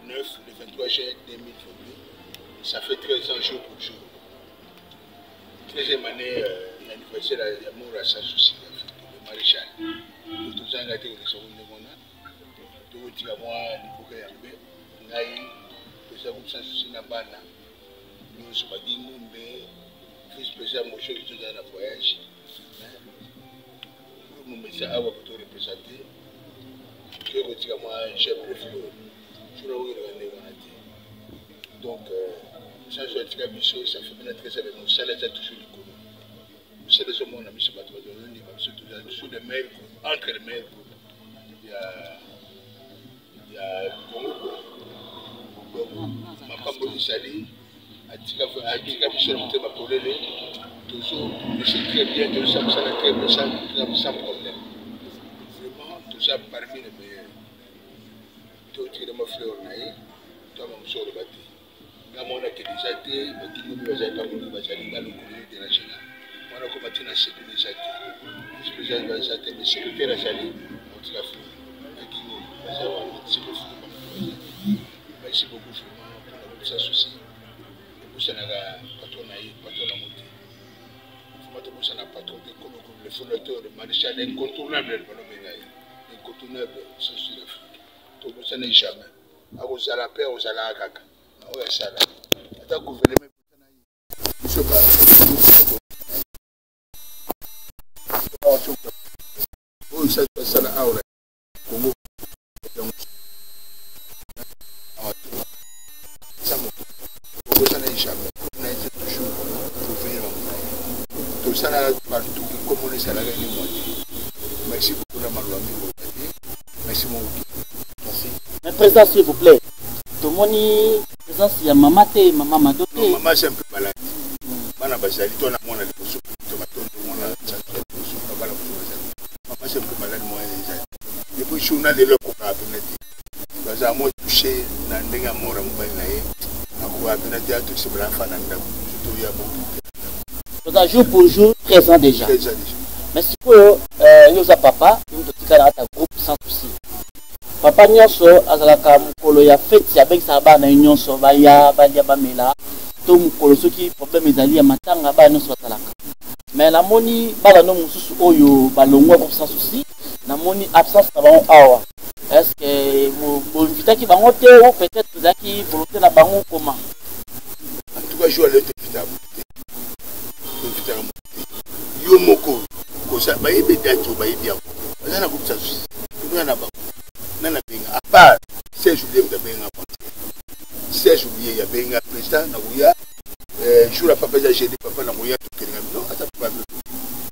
le 23 juin 2022, ça fait 13 ans jour pour jour. 13e année, l'anniversaire de l'amour à sa souci, le maréchal. Nous tous en gâtés au second de mon an. Tout le monde a moi, il faut que Naï, que ça vous souci n'a pas là. Nous sommes à Dingombe, vice-président Moshe qui est dans la voyage. Nous mettons ça à vous représenter. Que vous dites à moi, chef de flot. Donc, ça, je vais dire que ça fait maintenant 13 ans, mais ça, c'est toujours du commun. Vous savez, ce monde a mis ce bateau, nous sommes les meilleurs groupes, entre les meilleurs groupes. y a Congo. Donc, ma femme Bolisali, Atika Michel Moutema Polele, toujours, je sais très bien, tout ça, sans problème. Vraiment, tout ça parmi les meilleurs. Tout ce qui est mon frère Naï, toi, mon soeur de bâti. Là, on a déjà été, mais qui nous a déjà été, dans le communauté nationale. On a combattu la chef déjà été. Vice-président de la mais secrétaire à Jali, on te l'a fait. Merci beaucoup pour ça souci. Pour ça, patron à monter. Pour ça, patron le fondateur, le maréchal incontournable, incontournable, ça c'est l'Afrique. Tout ça n'est jamais. À vous à la paix, aux à la caca. Oui, ça là. Attends, gouvernement, je sais pas. Oh, ça là, ah ouais. Congo. Ça n'est jamais. On a été toujours pour venir en tout ça là, partout, comme on est salarié, merci beaucoup, merci mon merci. Mais président, s'il vous plaît, tout le monde présence, il y a maman, maman Madoté. Non, maman, c'est un peu malade. Maman, c'est un peu malade. Maman, c'est un peu malade, moi. Depuis que je suis allé là, parce que moi, touché, dans le mort, jour pour jour, 13 ans déjà. Mais si vous avez papa, vous avez un groupe sans souci. Papa nyonso azalaka mukolo ya fête ya bengisa bana nyonso baya balia bamela to mukolo soki problème ezali ya matanga bana nyonso batalaka. Mais la moni bala no mususu oyo balongwa groupe sans souci, na moni absence na bango awa. Est-ce que vous invitez bango te ou peut-être zaki volonté na bango comment? En tout cas, je vais aller te yo moko ko sa ba yebe dato ba yebi ako na groupe sans souci. Na ba nana benga à part Serge Oulier de benga Serge Oulier ya benga président na uya jour la papa j'ai dit papa na uya to kenga non ata pas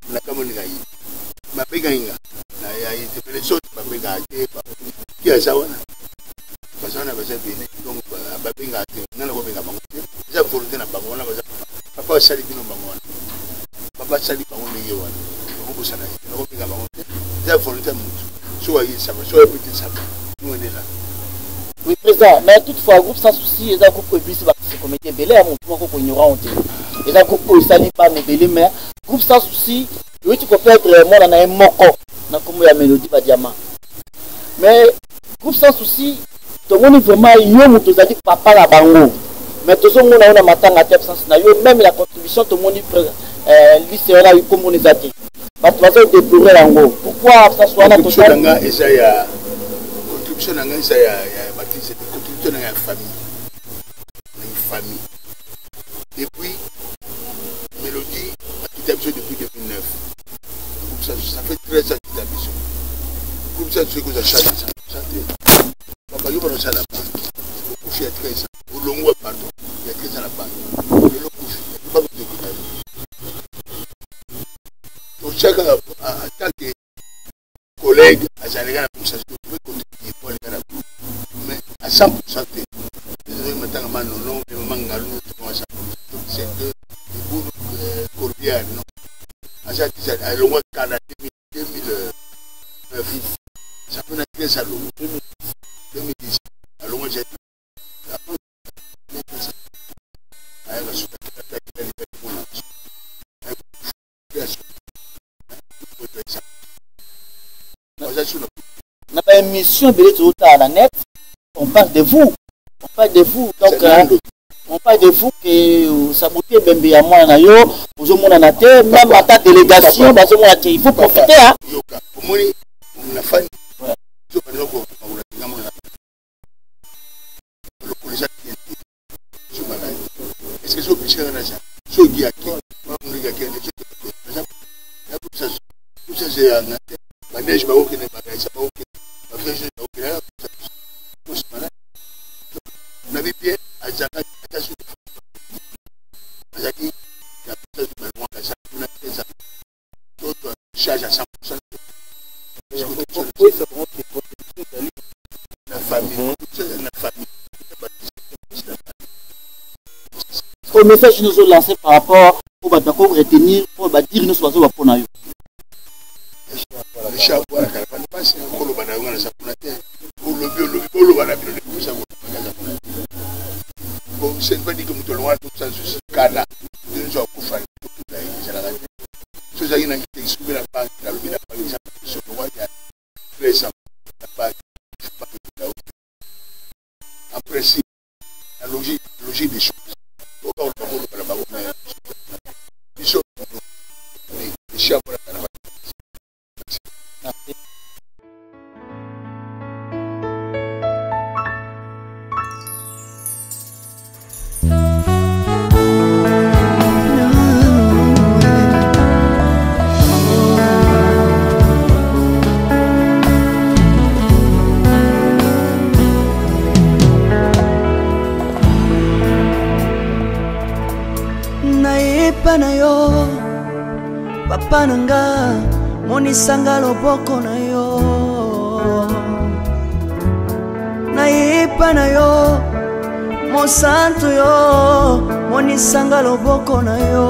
na kama ni ngai ma benga inga na ya ite pele so ba benga ate ki ya sawana basana ba bene donc ba benga ate nana ko benga bango ya volonté na bango na ba papa sali bino bango papa sali bango ni yewa ko busana ko benga bango ya volonté mutu. Oui, président, mais toutefois, groupe sans souci, les groupes publics, c'est comme était belé, à mon tour, qu'on ignorant. Les groupes qui ne pas nous belé, mais groupe sans souci, oui, tu peux être moi, on a un moko, on a comme la mélodie, pas diamant. Mais groupe sans souci, tout le monde vraiment, il y a un papa la bango. Mais tout le monde a un matin à tête sans même la contribution, tout le monde lycéen là, comme on les a dit. Pourquoi ça soit la contribution d'anga ça ya baptiste contribution d'anga famille et puis mélodie tout a besoin depuis 2009 ça fait 13 ans que besoin comme ça tu que ça change ça papa yo ba ça là au fait 13 ans au long pardon il y a 13 ans là-bas le couche pas de chaque en tant que collègue à Zanéga, ça se peut contribuer pour les gars. Mais à 100%, c'est de boules corbières, non. À ça, à l'eau, 2009, ça peut être ça, 2010, à l'eau, j'ai Dans émission de la net, on parle de vous. On parle de vous. Donc, on parle de vous que saboter Bembe à moi, vous avez mon athée, même à ta délégation, il faut profiter. Hein. Est-ce que c'est obligé de faire le message que nous avons lancé par rapport au Batako retenir, pour dire nous soyons pour nous. C'est pas dit que nous devons tout ça sur ce cas-là. Nous avons couvert toute la génération. Ce qui est qui soumet la banque, la lobby n'a pas les gens sur le roi, il y a les gens n'a pas en principe, la logique des choses. Pourquoi on ne peut pas les choses, les chiens pour la caravane. na yo papa nanga monisanga loboko na yo nayepa na yo mosantu yo monisanga loboko na yo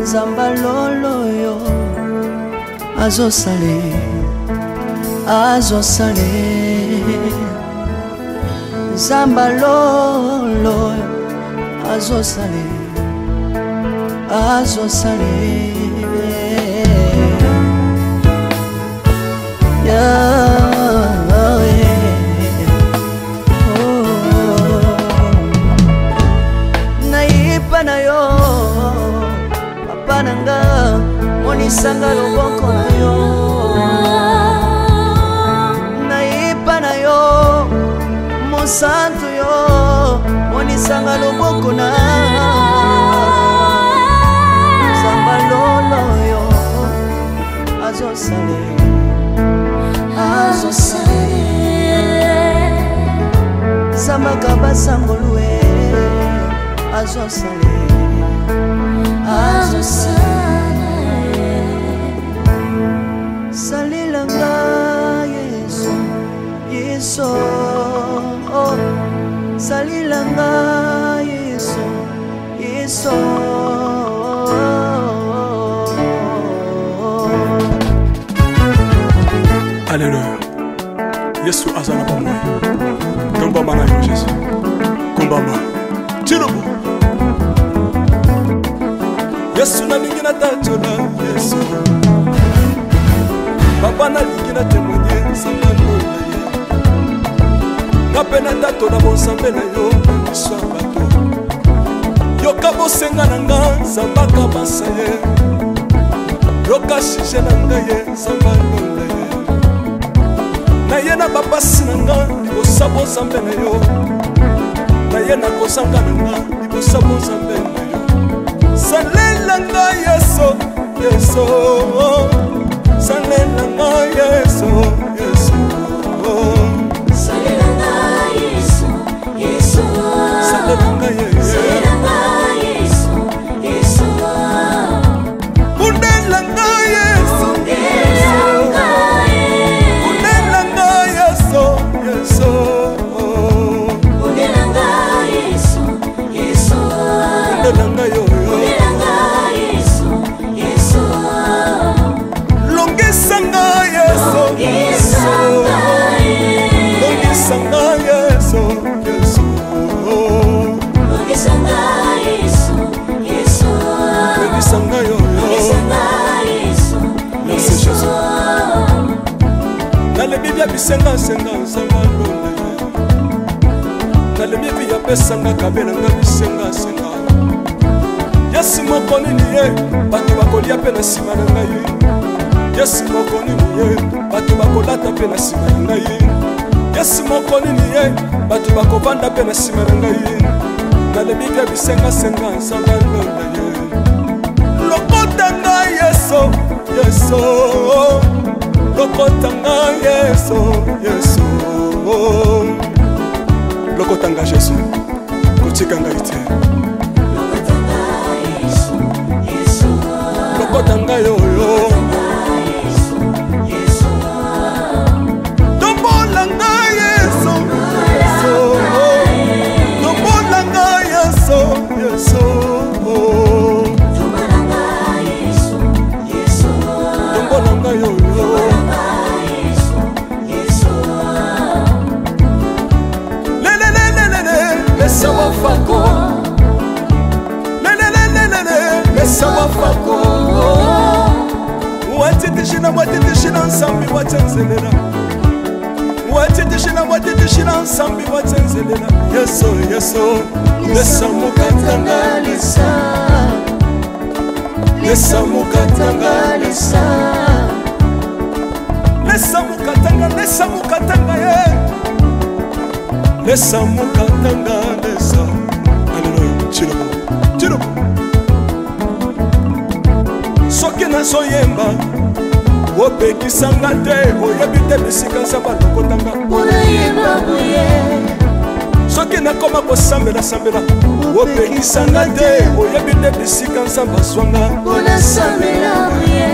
nzamba lolo yo azosale nzamba lolo azosale nayipa na yo papa nanga monisanga loboko na yo nayipa na yo mosantu yo monisanga loboko na nzamba lolo yo azosale zambaka basangolue azosale salilanga yesu yesu salilanga yesu yesu Alléluia. Yesu azana pamoja. Komba mana yo Yesu. Komba ma. Chirubu. Yesu na lingina tachola Yesu. Papa na lingina témoigner sangalo na ye. Kapena tato na bonsambe na yo bato. Yoka bosenga na nga sambaka basaye. Yoka shishe na nga ye sambalo na ye. Na ye na babasi na nga libosabo zambe na yo. Na ye na kozanga na nga libosabo zambe na yo. Salela nga Yesu, Yesu. Salela nga Yesu, Yesu. Salela nga Yesu, Yesu. Salela nga Yesu, Yesu. Undela nga Yesu, senga senga lole nalemi bi ya pesanga kabela nga bisenga senga Yesu moko nini ye bato bakolia pe na sima na ngai Yesu moko nini ye bato bakolata pe na sima na ngai Yesu moko nini ye bato bakovanda pe na sima na ngai nalemi bi ya bisenga senga nsanga lole lokota ngai Yesu Yesu lokotanga Yesu, Yesu. Lokotanga Yesu, kotikanga ite. Lokotanga yoyo. Tombolanga Yesu, Yesu. Tombolanga tishina mwati tishina nsambi watsenzelela mwati tishina mwati tishina nsambi watsenzelela yeso yeso lesa mukatanga lesa lesa mukatanga lesa lesa mukatanga ye lesa mukatanga lesa aleluya chilobo chilobo soki nazoyemba opekisanga te oyebi te bisika nzambe alokotanga unayemba boye soki nakoma kosambela opekisanga te oyebi te bisika nzambe azwanga unasambela boye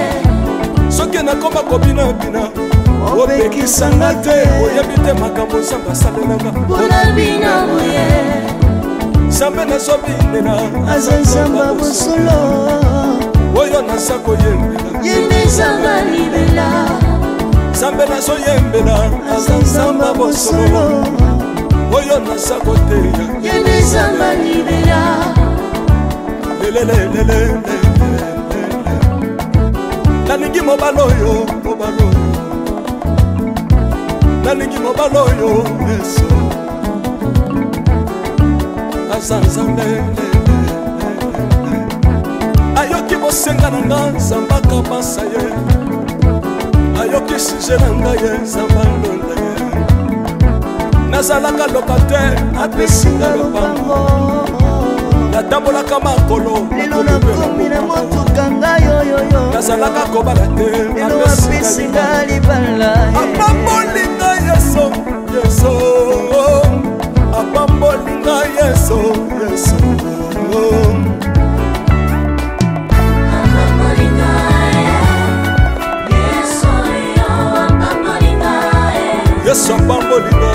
soki nakoma kobinabina opekisanga te oyebi te makambo nzambe asalelanga unabina boye nzambe nazobinela aza nzamba bosolo oyo naza koyembela yende nzamba libela nzambe nazoyembela aza nzamba bosolo oyo naza koteya yende nzamba libela lelelelelele nalingi mobala oyo nalingi mobala oyo yesu aza nzambe ayoki bosenga na nga nzamba kabasa ye ayoki suje na ngai ye nzamba ndonda ye nazalaka lokataire apesinga lopango natambolaka makolo lelo nakomi na motuka ngai yoyoyo nazalaka kobala te lelo apesinga libala apambolinga yeso yeso apambolinga yeso yeso yesu apambolinga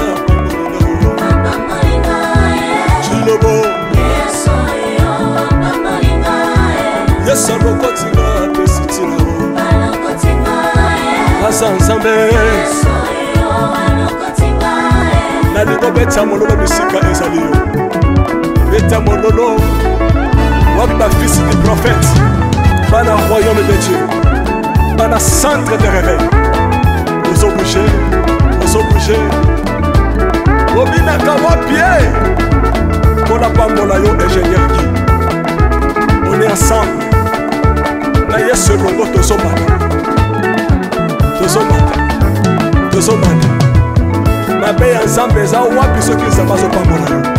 chilobo yesu alokotinga apesitina aza nzambe nalingo beta mololo bisika ezali yo beta mololo wapi bafisi du prophète bana royaume de dieu bana centre de réveil ozobouge obinaka wapie mpona pambola yo ingénieur ki on est ensemble na yesu elongo tozomata mabe ya nzambe eza wapi soki nzambe azopambola yo